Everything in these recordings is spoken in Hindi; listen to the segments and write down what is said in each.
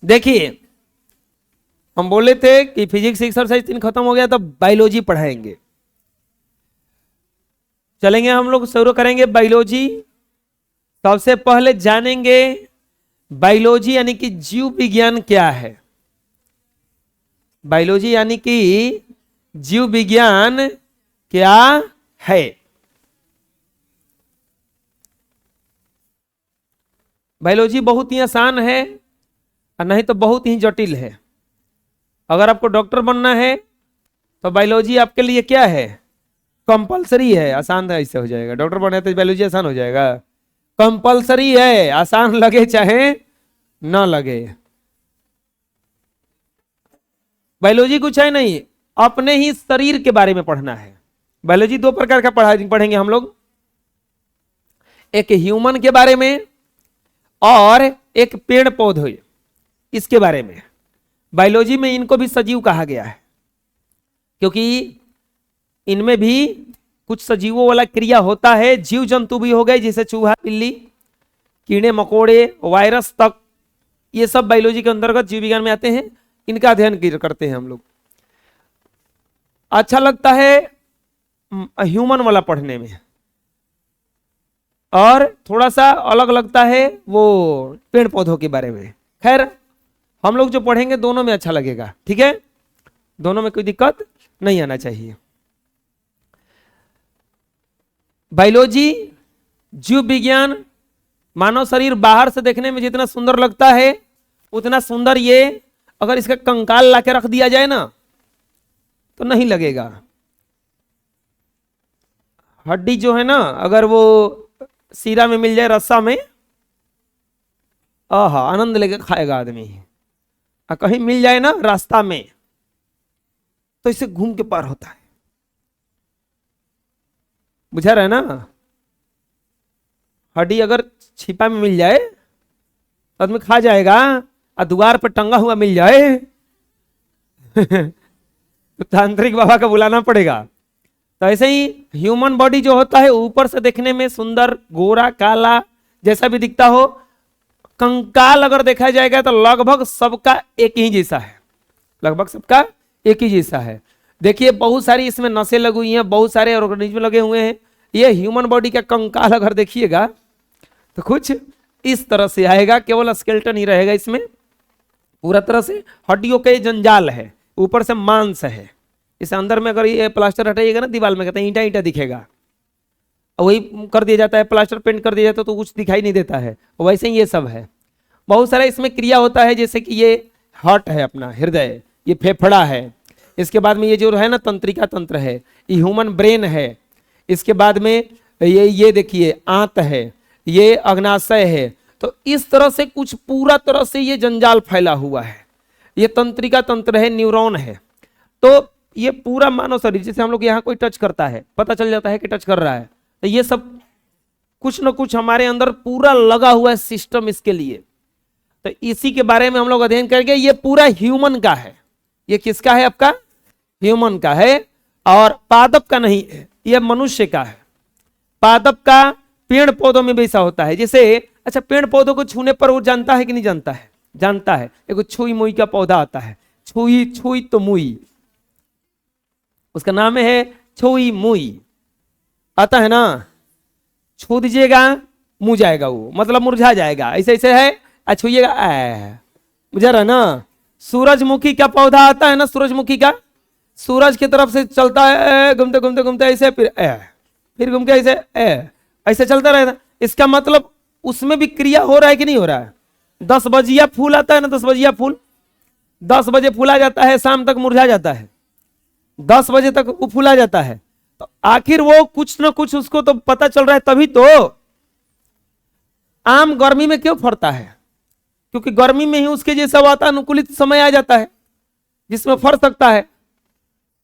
देखिए, हम बोले थे कि फिजिक्स एक्सरसाइज 3 खत्म हो गया तो बायोलॉजी पढ़ाएंगे। चलेंगे, हम लोग शुरू करेंगे बायोलॉजी। सबसे पहले जानेंगे बायोलॉजी यानी कि जीव विज्ञान क्या है। बायोलॉजी यानी कि जीव विज्ञान क्या है। बायोलॉजी बहुत ही आसान है और नहीं तो बहुत ही जटिल है। अगर आपको डॉक्टर बनना है तो बायोलॉजी आपके लिए क्या है, कंपलसरी है। आसान है, इससे हो जाएगा। डॉक्टर बनना तो बायोलॉजी आसान हो जाएगा। कंपलसरी है, आसान लगे चाहे ना लगे। बायोलॉजी कुछ है नहीं, अपने ही शरीर के बारे में पढ़ना है। बायोलॉजी 2 प्रकार का पढ़ेंगे हम लोग, एक ह्यूमन के बारे में और एक पेड़ पौधे, इसके बारे में। बायोलॉजी में इनको भी सजीव कहा गया है क्योंकि इनमें भी कुछ सजीवों वाला क्रिया होता है। जीव जंतु भी हो गए जैसे चूहा, बिल्ली, कीड़े मकोड़े, वायरस तक, ये सब बायोलॉजी के अंतर्गत जीव विज्ञान में आते हैं। इनका अध्ययन करते हैं हम लोग। अच्छा लगता है ह्यूमन वाला पढ़ने में, और थोड़ा सा अलग लगता है वो पेड़ पौधों के बारे में। खैर, हम लोग जो पढ़ेंगे दोनों में अच्छा लगेगा, ठीक है। दोनों में कोई दिक्कत नहीं आना चाहिए। बायोलॉजी, जीव विज्ञान, मानव शरीर बाहर से देखने में जितना सुंदर लगता है उतना सुंदर ये अगर इसका कंकाल लाके रख दिया जाए ना तो नहीं लगेगा। हड्डी जो है ना, अगर वो सीरा में मिल जाए, रस्सा में, आहा, आनंद लेके खाएगा आदमी। और कहीं मिल जाए ना रास्ता में तो इसे घूम के पार होता है। बुझा रहा है ना। हड्डी अगर छिपा में मिल जाए तो आदमी खा जाएगा, और द्वार पर टंगा हुआ मिल जाए तो तांत्रिक बाबा का बुलाना पड़ेगा। तो ऐसे ही ह्यूमन बॉडी जो होता है ऊपर से देखने में सुंदर, गोरा काला जैसा भी दिखता हो, कंकाल अगर देखा जाएगा तो लगभग सबका एक ही जैसा है। लगभग सबका एक ही जैसा है। देखिए, बहुत सारी इसमें नसें लगी हुई हैं, बहुत सारे ऑर्गेनिज्म लगे हुए हैं। ये ह्यूमन बॉडी का कंकाल अगर देखिएगा तो कुछ इस तरह से आएगा, केवल स्केलेटन ही रहेगा इसमें। पूरा तरह से हड्डियों का जंजाल है, ऊपर से मांस है। इस अंदर में अगर ये प्लास्टर हटाइएगा ना दीवार में, कहते हैं ईंटा ईंटा दिखेगा। वही कर दिया जाता है, प्लास्टर पेंट कर दिया जाता है तो कुछ दिखाई नहीं देता है। वैसे ही ये सब है। बहुत सारा इसमें क्रिया होता है, जैसे कि ये हार्ट है अपना, हृदय, ये फेफड़ा है। इसके बाद में ये जो है ना तंत्रिका तंत्र है, ये ह्यूमन ब्रेन है। इसके बाद में ये देखिए आंत है, ये अग्नाशय है। तो इस तरह से कुछ पूरा तरह से ये जंजाल फैला हुआ है। ये तंत्रिका तंत्र है, न्यूरॉन है। तो ये पूरा मानव शरीर, जैसे हम लोग यहाँ कोई टच करता है पता चल जाता है कि टच कर रहा है, तो ये सब कुछ ना कुछ हमारे अंदर पूरा लगा हुआ है सिस्टम इसके लिए। तो इसी के बारे में हम लोग अध्ययन करेंगे। ये पूरा ह्यूमन का है। ये किसका है? आपका ह्यूमन का है, और पादप का नहीं है, यह मनुष्य का है। पादप का पेड़ पौधों में भी ऐसा होता है। जैसे अच्छा, पेड़ पौधों को छूने पर वो जानता है कि नहीं जानता है? जानता है। एक छुई मुई का पौधा आता है, छुई छुई तो मुई, उसका नाम है छुई मुई, आता है ना। छू दीजिएगा मुँह जाएगा, वो मतलब मुरझा जाएगा। ऐसे ऐसे है, छुइएगा मुझे रहा ना। सूरजमुखी का पौधा आता है ना, सूरजमुखी का, सूरज की तरफ से चलता है, घूमते घूमते घूमते ऐसे, फिर घूम के ऐसे ऐसे चलता रहेगा। इसका मतलब उसमें भी क्रिया हो रहा है कि नहीं हो रहा है? 10 बजिया फूल आता है ना, 10 बजिया फूल, 10 बजे फूला जाता है, शाम तक मुरझा जाता है, 10 बजे तक वो फूला जाता है। तो आखिर वो कुछ ना कुछ उसको तो पता चल रहा है। तभी तो आम गर्मी में क्यों फरता है? क्योंकि गर्मी में ही उसके जैसा वातानुकूलित समय आ जाता है जिसमें फर सकता है।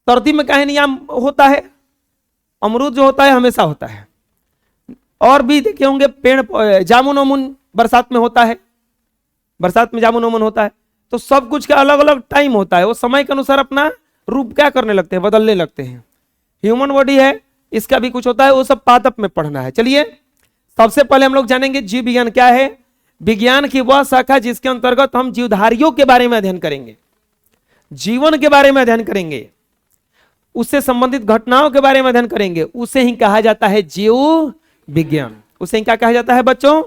सर्दी में काहे नहीं आम होता है? अमरूद जो होता है हमेशा होता है। और भी देखे होंगे पेड़, जामुन वामुन बरसात में होता है, बरसात में जामुन वामुन होता है। तो सब कुछ का अलग अलग टाइम होता है। वो समय के अनुसार अपना रूप क्या करने लगते हैं, बदलने लगते हैं। ह्यूमन बॉडी है, इसका भी कुछ होता है, वो सब पादप में पढ़ना है। चलिए, सबसे पहले हम लोग जानेंगे जीव विज्ञान क्या है। विज्ञान की वह शाखा जिसके अंतर्गत हम जीवधारियों के बारे में अध्ययन करेंगे, जीवन के बारे में अध्ययन करेंगे, उससे संबंधित घटनाओं के बारे में अध्ययन करेंगे, उसे ही कहा जाता है जीव विज्ञान। उसे ही क्या कहा जाता है बच्चों?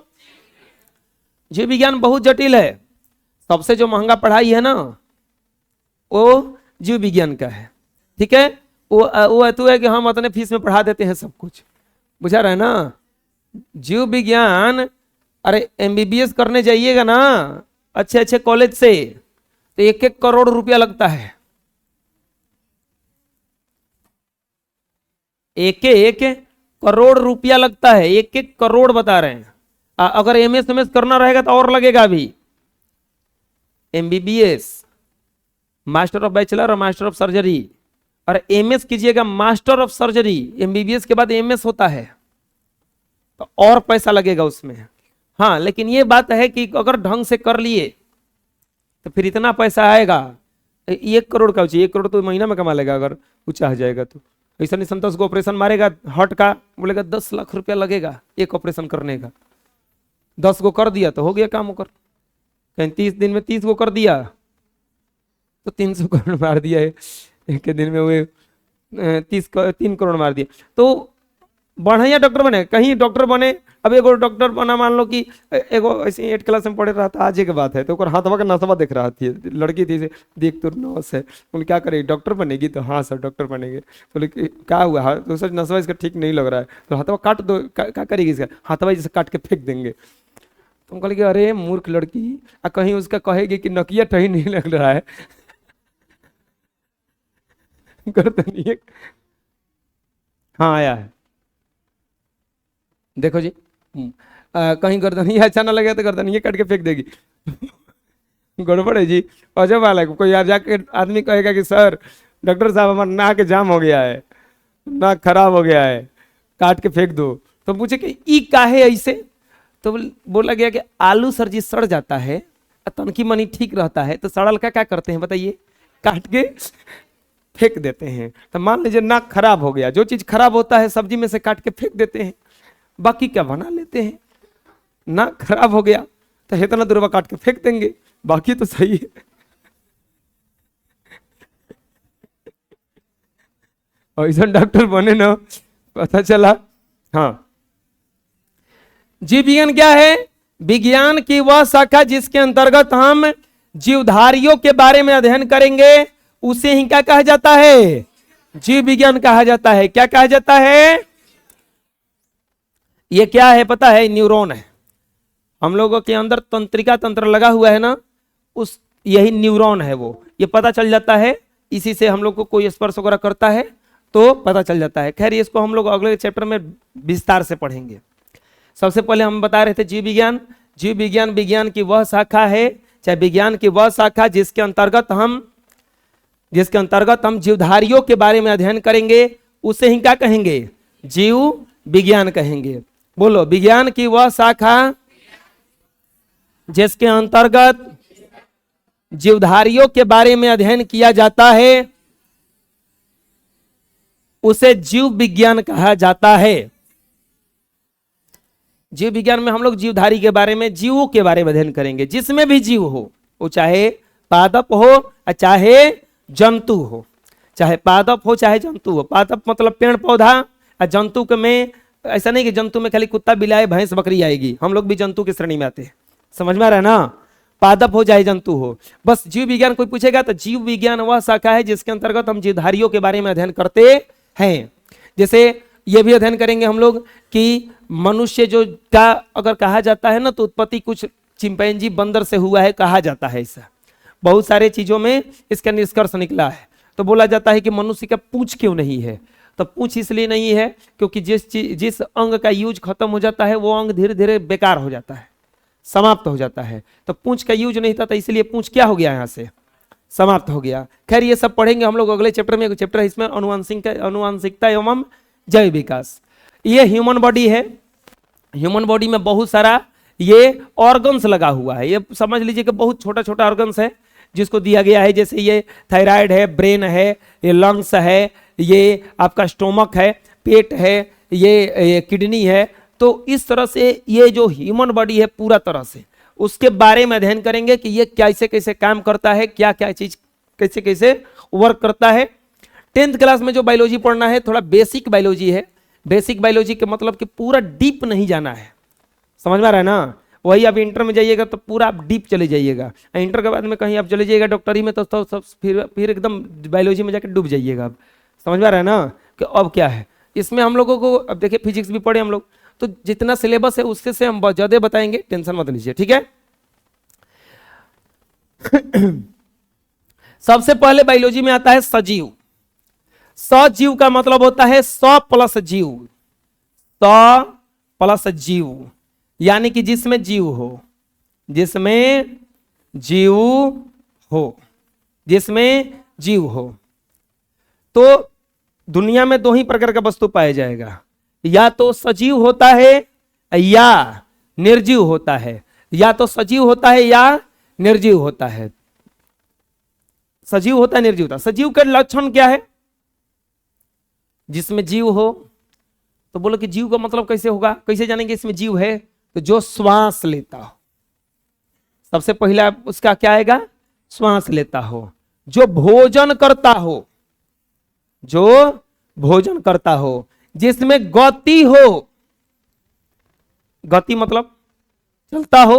जीव विज्ञान बहुत जटिल है। सबसे जो महंगा पढ़ाई है ना वो जीव विज्ञान का है, ठीक है। वो हेतु है कि हम अपने फीस में पढ़ा देते हैं सब कुछ, बुझा रहे ना। जीव विज्ञान, अरे एमबीबीएस करने जाइएगा ना अच्छे अच्छे कॉलेज से तो 1-1 करोड़ रुपया लगता है, 1-1 करोड़ रुपया लगता है, 1-1 करोड़ बता रहे हैं। अगर एमएस करना रहेगा तो और लगेगा भी। एमबीबीएस, मास्टर ऑफ बैचलर और मास्टर ऑफ सर्जरी, और एमएस कीजिएगा मास्टर ऑफ सर्जरी, एमबीबीएस के बाद एमएस होता है, तो और पैसा लगेगा उसमें। हाँ, लेकिन ये बात है कि अगर ढंग से कर लिए तो फिर इतना पैसा आएगा। 1 करोड़ का चाहिए, 1 करोड़ तो महीना में कमा लेगा अगर ऊंचा आ जाएगा तो। ऐसा नहीं 10 को ऑपरेशन मारेगा हार्ट का, बोलेगा 10 लाख रुपया लगेगा एक ऑपरेशन करने का। 10 को कर दिया तो हो गया काम होकर। कहीं 30 दिन में 30 को कर दिया तो 300 करोड़ मार दिया है एक दिन में, हुए 3 करोड़ मार दिया। तो बढ़िया डॉक्टर बने, कहीं डॉक्टर बने। अब एगो डॉक्टर बना, मान लो कि एगो ऐसे 8 क्लास में पढ़े रहा था, आज की बात है, तो हाथवा का नसवा देख रहा थी, लड़की थी से, देख तो नौस है। बोले क्या करेगी, डॉक्टर बनेगी? तो हाँ सर डॉक्टर बनेंगे। बोले क्या हुआ? तो सर नसवा इसका ठीक नहीं लग रहा है, तो हाथवा काट दो। क्या करेगी इसका? हाथवा जैसे काट के फेंक देंगे। तो हम कहेंगे अरे मूर्ख लड़की, कहीं उसका कहेगी कि नकिया टही नहीं लग रहा है गर्दनिए। हाँ आया है, देखो जी। कहीं गर्दनिया अच्छा ना लगे तो गर्दनिया काट के फेंक देगी गड़बड़ है जी, अजब वाला है। कोई यार जाके आदमी कहेगा कि सर डॉक्टर साहब हमारा नाक जाम हो गया है, नाक खराब हो गया है, काट के फेंक दो। तो पूछे कि ई काहे ऐसे? तो बोला गया कि आलू सर जी सड़ जाता है, तनकी मनी ठीक रहता है, तो सड़ल का क्या करते हैं बताइए? काट के फेंक देते हैं। तो मान लीजिए नाक खराब हो गया, जो चीज खराब होता है सब्जी में से काट के फेंक देते हैं, बाकी क्या बना लेते हैं। नाक खराब हो गया तो इतना दूर काट के फेंक देंगे, बाकी तो सही है। ऐसा डॉक्टर बने ना, पता चला। हाँ, जीव विज्ञान क्या है? विज्ञान की वह शाखा जिसके अंतर्गत हम जीवधारियों के बारे में अध्ययन करेंगे, उसे ही क्या कहा जाता है? जीव विज्ञान कहा जाता है। क्या कहा जाता है? ये क्या है पता है? न्यूरॉन है। हम लोगों के अंदर तंत्रिका तंत्र लगा हुआ है ना, उस यही न्यूरॉन है वो। ये पता चल जाता है, इसी से हम लोग को कोई स्पर्श वगैरह करता है तो पता चल जाता है। खैर इसको हम लोग अगले चैप्टर में विस्तार से पढ़ेंगे। सबसे पहले हम बता रहे थे जीव विज्ञान। जीव विज्ञान विज्ञान की वह शाखा है, चाहे विज्ञान की वह शाखा जिसके अंतर्गत हम जीवधारियों के बारे में अध्ययन करेंगे, उसे ही क्या कहेंगे? जीव विज्ञान कहेंगे। बोलो, विज्ञान की वह शाखा जिसके अंतर्गत जीवधारियों के बारे में अध्ययन किया जाता है, उसे जीव विज्ञान कहा जाता है। जीव विज्ञान में हम लोग जीवधारी के बारे में, जीवों के बारे में अध्ययन करेंगे। जिसमें भी जीव हो, वो चाहे पादप हो या चाहे जंतु हो, चाहे पादप हो चाहे जंतु हो। पादप मतलब पेड़ पौधा, और जंतु के में ऐसा नहीं कि जंतु में खाली कुत्ता बिलाई भैंस बकरी आएगी, हम लोग भी जंतु की श्रेणी में आते हैं। समझ में आ रहा है ना? पादप हो चाहे जंतु हो, बस जीव विज्ञान कोई पूछेगा तो जीव विज्ञान वह शाखा है जिसके अंतर्गत हम जीवधारियों के बारे में अध्ययन करते हैं। जैसे ये भी अध्ययन करेंगे हम लोग कि मनुष्य जो का अगर कहा जाता है ना, तो उत्पत्ति कुछ चिंपैंजी बंदर से हुआ है कहा जाता है। ऐसा बहुत सारे चीजों में इसका निष्कर्ष निकला है। तो बोला जाता है कि मनुष्य का पूंछ क्यों नहीं है? तो पूंछ इसलिए नहीं है क्योंकि जिस अंग का यूज खत्म हो जाता है वो अंग धीरे धीरे बेकार हो जाता है, समाप्त हो जाता है। तो पूंछ का यूज नहीं था, तो इसलिए पूंछ क्या हो गया? यहाँ से समाप्त हो गया। खैर ये सब पढ़ेंगे हम लोग अगले चैप्टर में। चैप्टर है इसमें अनुवांशिकता एवं जैव विकास। ये ह्यूमन बॉडी है। ह्यूमन बॉडी में बहुत सारा ये ऑर्गन्स लगा हुआ है। ये समझ लीजिए कि बहुत छोटा छोटा ऑर्गन्स है जिसको दिया गया है। जैसे ये थायराइड है, ब्रेन है, ये लंग्स है, ये आपका स्टोमक है, पेट है, ये किडनी है। तो इस तरह से ये जो ह्यूमन बॉडी है पूरा तरह से उसके बारे में अध्ययन करेंगे कि ये कैसे कैसे काम करता है, क्या क्या चीज कैसे कैसे वर्क करता है। 10th क्लास में जो बायोलॉजी पढ़ना है थोड़ा बेसिक बायोलॉजी है। बेसिक बायोलॉजी के मतलब कि पूरा डीप नहीं जाना है, समझ में आ रहा है ना। वही आप इंटर में जाइएगा तो पूरा आप डीप चले जाइएगा, इंटर के बाद में कहीं आप चले जाइएगा डॉक्टरी में तो सब फिर एकदम बायोलॉजी में जाकर डूब जाइएगा आप, समझ में आ रहा है ना कि अब क्या है इसमें। हम लोगों को अब देखिए फिजिक्स भी पढ़े हम लोग, तो जितना सिलेबस है उससे से हम ज्यादा बताएंगे, टेंशन मत लीजिए, ठीक है। सबसे पहले बायोलॉजी में आता है सजीव। सजीव का मतलब होता है 100 प्लस जीव, 100 प्लस जीव, यानी कि जिसमें जीव हो, जिसमें जीव हो, जिसमें जीव हो। तो दुनिया में दो ही प्रकार का वस्तु पाया जाएगा, या तो सजीव होता है या निर्जीव होता है, या तो सजीव होता है या निर्जीव होता है। सजीव होता है, निर्जीव होता है। सजीव का लक्षण क्या है? जिसमें जीव हो। तो बोलो कि जीव का मतलब कैसे होगा, कैसे जानेंगे इसमें जीव है? तो जो श्वास लेता हो, सबसे पहला उसका क्या आएगा? श्वास लेता हो। जो भोजन करता हो, जो भोजन करता हो, जिसमें गति हो, गति मतलब चलता हो,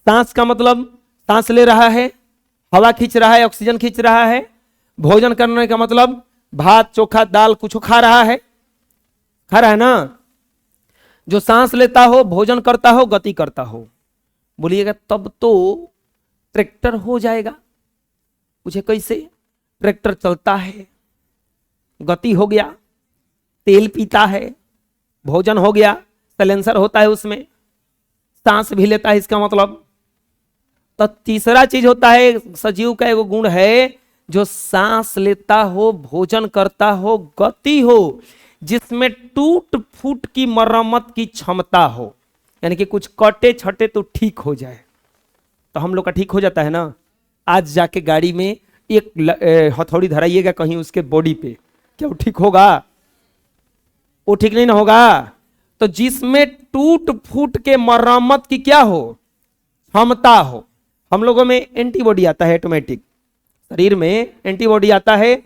सांस का मतलब सांस ले रहा है, हवा खींच रहा है, ऑक्सीजन खींच रहा है। भोजन करने का मतलब भात चोखा दाल कुछ खा रहा है, खा रहा है ना। जो सांस लेता हो, भोजन करता हो, गति करता हो। बोलिएगा तब तो ट्रैक्टर हो जाएगा। पूछे कैसे? ट्रैक्टर चलता है, गति हो गया, तेल पीता है, भोजन हो गया, सैलेंसर होता है उसमें, सांस भी लेता है, इसका मतलब। तो तीसरा चीज होता है सजीव का एक गुण है, जो सांस लेता हो, भोजन करता हो, गति हो, जिसमें टूट फूट की मरम्मत की क्षमता हो, यानी कि कुछ कटे छटे तो ठीक हो जाए। तो हम लोग का ठीक हो जाता है ना। आज जाके गाड़ी में एक हथौड़ी धराइएगा कहीं उसके बॉडी पे, क्या वो ठीक होगा? वो ठीक नहीं ना होगा। तो जिसमें टूट फूट के मरम्मत की क्या हो? क्षमता हो। हम लोगों में एंटीबॉडी आता है, ऑटोमेटिक शरीर में एंटीबॉडी आता है,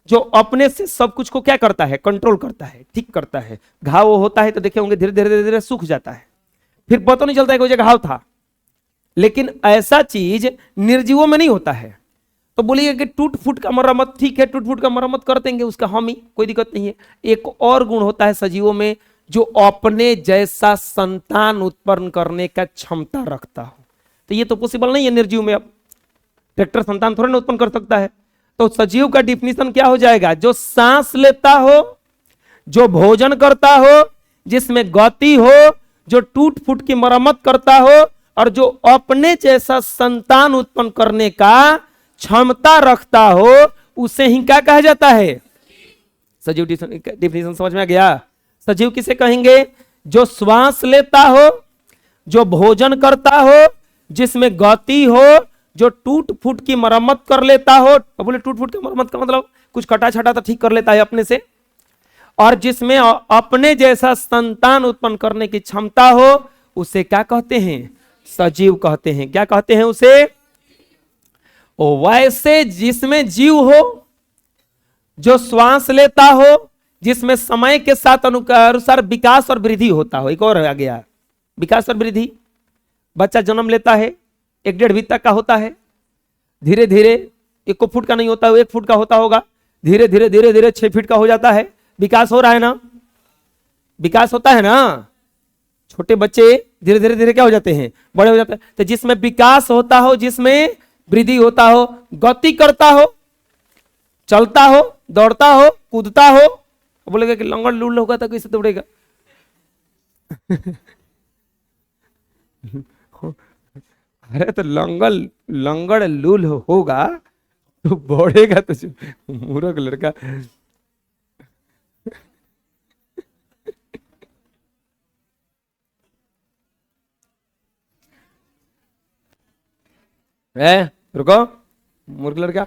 जो अपने से सब कुछ को क्या करता है? कंट्रोल करता है, ठीक करता है। घाव होता है तो देखे होंगे धीरे धीरे धीरे धीरे सूख जाता है, फिर पता नहीं चलता है कोई जगह घाव था। लेकिन ऐसा चीज निर्जीवों में नहीं होता है। तो बोलिए कि टूट फूट का मरम्मत, ठीक है, टूट फूट का मरम्मत कर देंगे उसका हम ही, कोई दिक्कत नहीं है। एक और गुण होता है सजीवों में, जो अपने जैसा संतान उत्पन्न करने का क्षमता रखता हो। तो ये तो पॉसिबल नहीं है निर्जीव में। अब ट्रैक्टर संतान थोड़ा ना उत्पन्न कर सकता है। तो सजीव का डिफिनीशन क्या हो जाएगा? जो सांस लेता हो, जो भोजन करता हो, जिसमें गति हो, जो टूट फूट की मरम्मत करता हो, और जो अपने जैसा संतान उत्पन्न करने का क्षमता रखता हो, उसे ही क्या कहा जाता है? सजीव। डिफिनीशन समझ में आ गया? सजीव किसे कहेंगे? जो श्वास लेता हो, जो भोजन करता हो, जिसमें गति हो, जो टूट फूट की मरम्मत कर लेता हो। बोले टूट फूट की मरम्मत का मतलब कुछ कटा छटा तो ठीक कर लेता है अपने से, और जिसमें अपने जैसा संतान उत्पन्न करने की क्षमता हो, उसे क्या कहते हैं? सजीव कहते हैं। क्या कहते हैं उसे? वैसे जिसमें जीव हो, जो श्वास लेता हो, जिसमें समय के साथ अनुसार विकास और वृद्धि होता हो। एक और आ गया विकास और वृद्धि। बच्चा जन्म लेता है, 1-1.5 फीट तक का होता है, धीरे धीरे 1 फुट का नहीं होता है, 1 फुट का होता होगा, धीरे धीरे धीरे धीरे 6 फीट का हो जाता है। विकास हो रहा है ना, विकास होता है ना। छोटे बच्चे धीरे धीरे धीरे क्या हो जाते हैं? बड़े हो जाते हैं। तो जिसमें विकास होता हो, जिसमें वृद्धि होता हो, गति करता हो, चलता हो, दौड़ता हो, कूदता हो। बोलेगा कि लंगड़ लूल होगा तो कैसे दौड़ेगा? अरे तो लंगड़ लूल होगा तो बढ़ेगा तो मूर्ख लड़का। रुको, मूर्ख लड़का।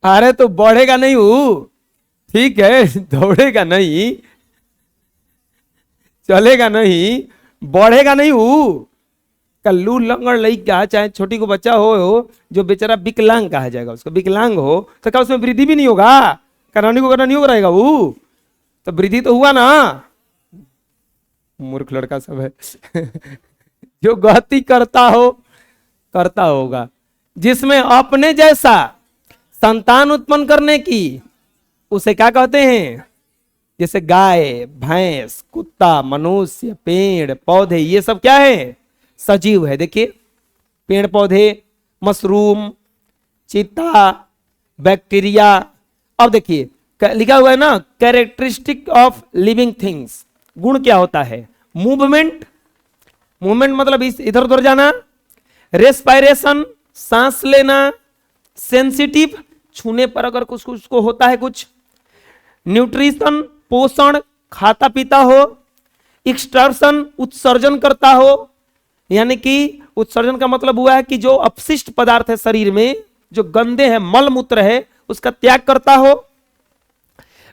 अरे तो बढ़ेगा नहीं वो, ठीक है, दौड़ेगा नहीं, चलेगा नहीं, बढ़ेगा नहीं वो, कल्लू लंगड़ लड़का चाहे छोटी को बच्चा हो जो बेचारा विकलांग कहा जाएगा, उसको विकलांग हो तो क्या उसमें वृद्धि भी नहीं होगा? करानी को करना नहीं हो रहेगा वो, तो वृद्धि तो हुआ ना। मूर्ख लड़का सब है जो गति करता हो करता होगा, जिसमें अपने जैसा संतान उत्पन्न करने की, उसे क्या कहते हैं? जैसे गाय, भैंस, कुत्ता, मनुष्य, पेड़ पौधे, ये सब क्या है? सजीव है। देखिए पेड़ पौधे, मशरूम, चीता, बैक्टीरिया। अब देखिए लिखा हुआ है ना, कैरेक्टरिस्टिक ऑफ लिविंग थिंग्स। गुण क्या होता है? मूवमेंट, मूवमेंट मतलब इधर उधर जाना, रेस्पायरेशन सांस लेना, सेंसिटिव छूने पर अगर कुछ कुछ को होता है कुछ, न्यूट्रिशन पोषण खाता पीता हो, एक्सटर्शन उत्सर्जन करता हो, यानी कि उत्सर्जन का मतलब हुआ है कि जो अपशिष्ट पदार्थ है शरीर में, जो गंदे हैं, मल मूत्र है, उसका त्याग करता हो।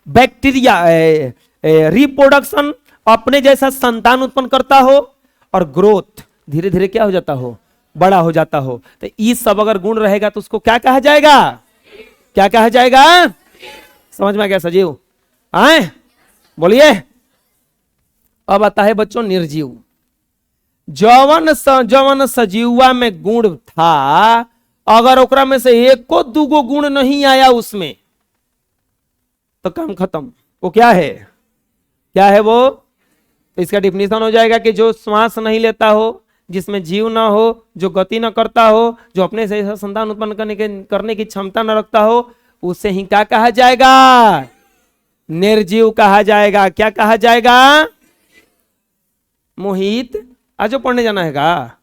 बैक्टीरिया रिप्रोडक्शन, अपने जैसा संतान उत्पन्न करता हो। और ग्रोथ, धीरे धीरे क्या हो जाता हो? बड़ा हो जाता हो। तो ये सब अगर गुण रहेगा तो उसको क्या कहा जाएगा? क्या कहा जाएगा? समझ में आ गया सजीव? आए बोलिए। अब आता है बच्चों निर्जीव। जवन सजीवा में गुण था, अगर ओकरा में से एको दूगो गुण नहीं आया उसमें, तो काम खत्म। वो क्या है? क्या है वो? तो इसका डिफिनेशन हो जाएगा कि जो श्वास नहीं लेता हो, जिसमें जीव ना हो, जो गति न करता हो, जो अपने से संतान उत्पन्न करने की क्षमता न रखता हो, उसे ही क्या कहा जाएगा? निर्जीव कहा जाएगा। क्या कहा जाएगा? मोहित आज पढ़ने जाना है का?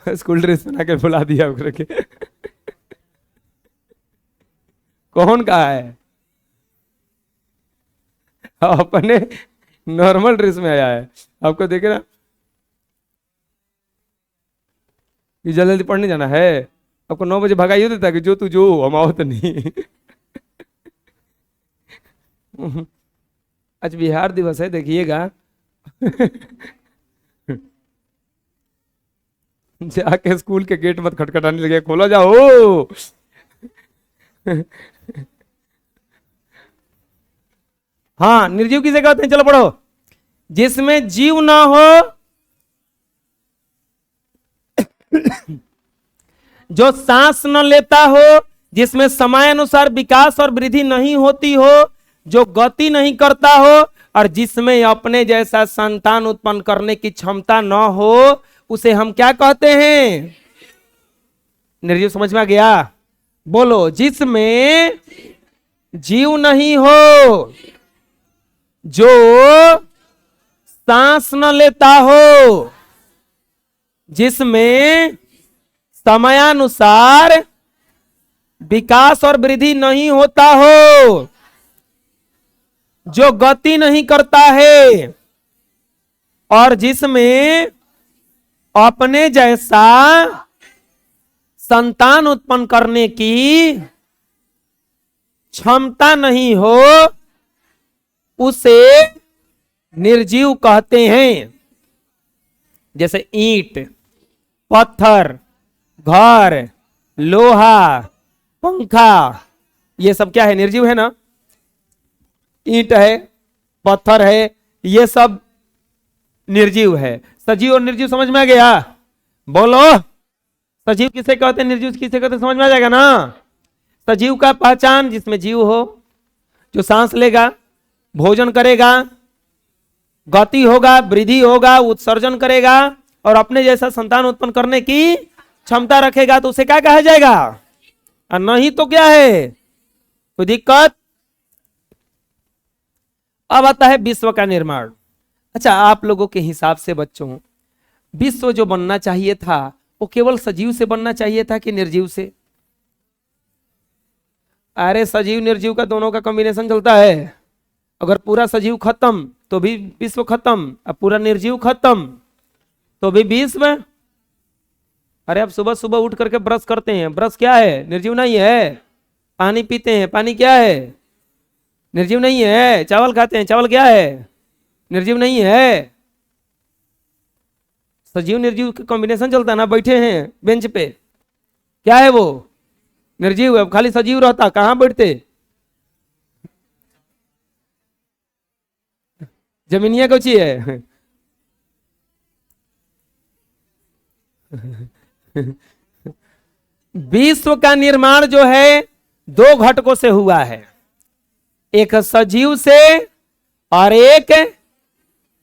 स्कूल ड्रेस बना के बुला दिया के कौन कहा है? अपने नॉर्मल ड्रेस में आया है, आपको देखे ना कि जल्दी जल्दी पढ़ने जाना है, आपको 9 बजे भगाइए देता कि जो तू जो हम आओ तो नहीं आज बिहार दिवस है, देखिएगा जाके स्कूल के गेट मत खटखटाने लगे, खोला जाओ हाँ, निर्जीव किसे कहते हैं? चलो पढ़ो। जिसमें जीव ना हो, जो सांस न लेता हो, जिसमें समय अनुसार विकास और वृद्धि नहीं होती हो, जो गति नहीं करता हो, और जिसमें अपने जैसा संतान उत्पन्न करने की क्षमता न हो, उसे हम क्या कहते हैं? निर्जीव। समझ में आ गया? बोलो। जिसमें जीव नहीं हो, जो सांस न लेता हो, जिसमें समयानुसार विकास और वृद्धि नहीं होता हो, जो गति नहीं करता है, और जिसमें अपने जैसा संतान उत्पन्न करने की क्षमता नहीं हो, उसे निर्जीव कहते हैं। जैसे ईंट, पत्थर, घर, लोहा, पंखा, ये सब क्या है? निर्जीव है ना। ईंट है, पत्थर है, ये सब निर्जीव है। सजीव और निर्जीव समझ में आ गया? बोलो। सजीव किसे कहते हैं, निर्जीव किसे कहते हैं? समझ में आ जाएगा ना। सजीव का पहचान, जिसमें जीव हो, जो सांस लेगा, भोजन करेगा, गति होगा, वृद्धि होगा, उत्सर्जन करेगा, और अपने जैसा संतान उत्पन्न करने की क्षमता रखेगा, तो उसे क्या कहा जाएगा? और नहीं तो क्या है? कोई दिक्कत? अब आता है विश्व का निर्माण। अच्छा, आप लोगों के हिसाब से बच्चों, विश्व जो बनना चाहिए था वो केवल सजीव से बनना चाहिए था कि निर्जीव से? अरे सजीव निर्जीव का दोनों का कॉम्बिनेशन चलता है। अगर पूरा सजीव खत्म तो भी विश्व खत्म, अब पूरा निर्जीव खत्म तो भी विश्व। अरे आप सुबह सुबह उठ करके ब्रश करते हैं, ब्रश क्या है? निर्जीव नहीं है। पानी पीते हैं, पानी क्या है? निर्जीव नहीं है। चावल खाते हैं, चावल क्या है? निर्जीव नहीं है। सजीव निर्जीव का कॉम्बिनेशन चलता है ना, बैठे हैं बेंच पे, क्या है वो? निर्जीव है। खाली सजीव रहता कहां बैठते? जमीनिया कुछ ही है। विश्व का निर्माण जो है दो घटकों से हुआ है, एक सजीव से और एक,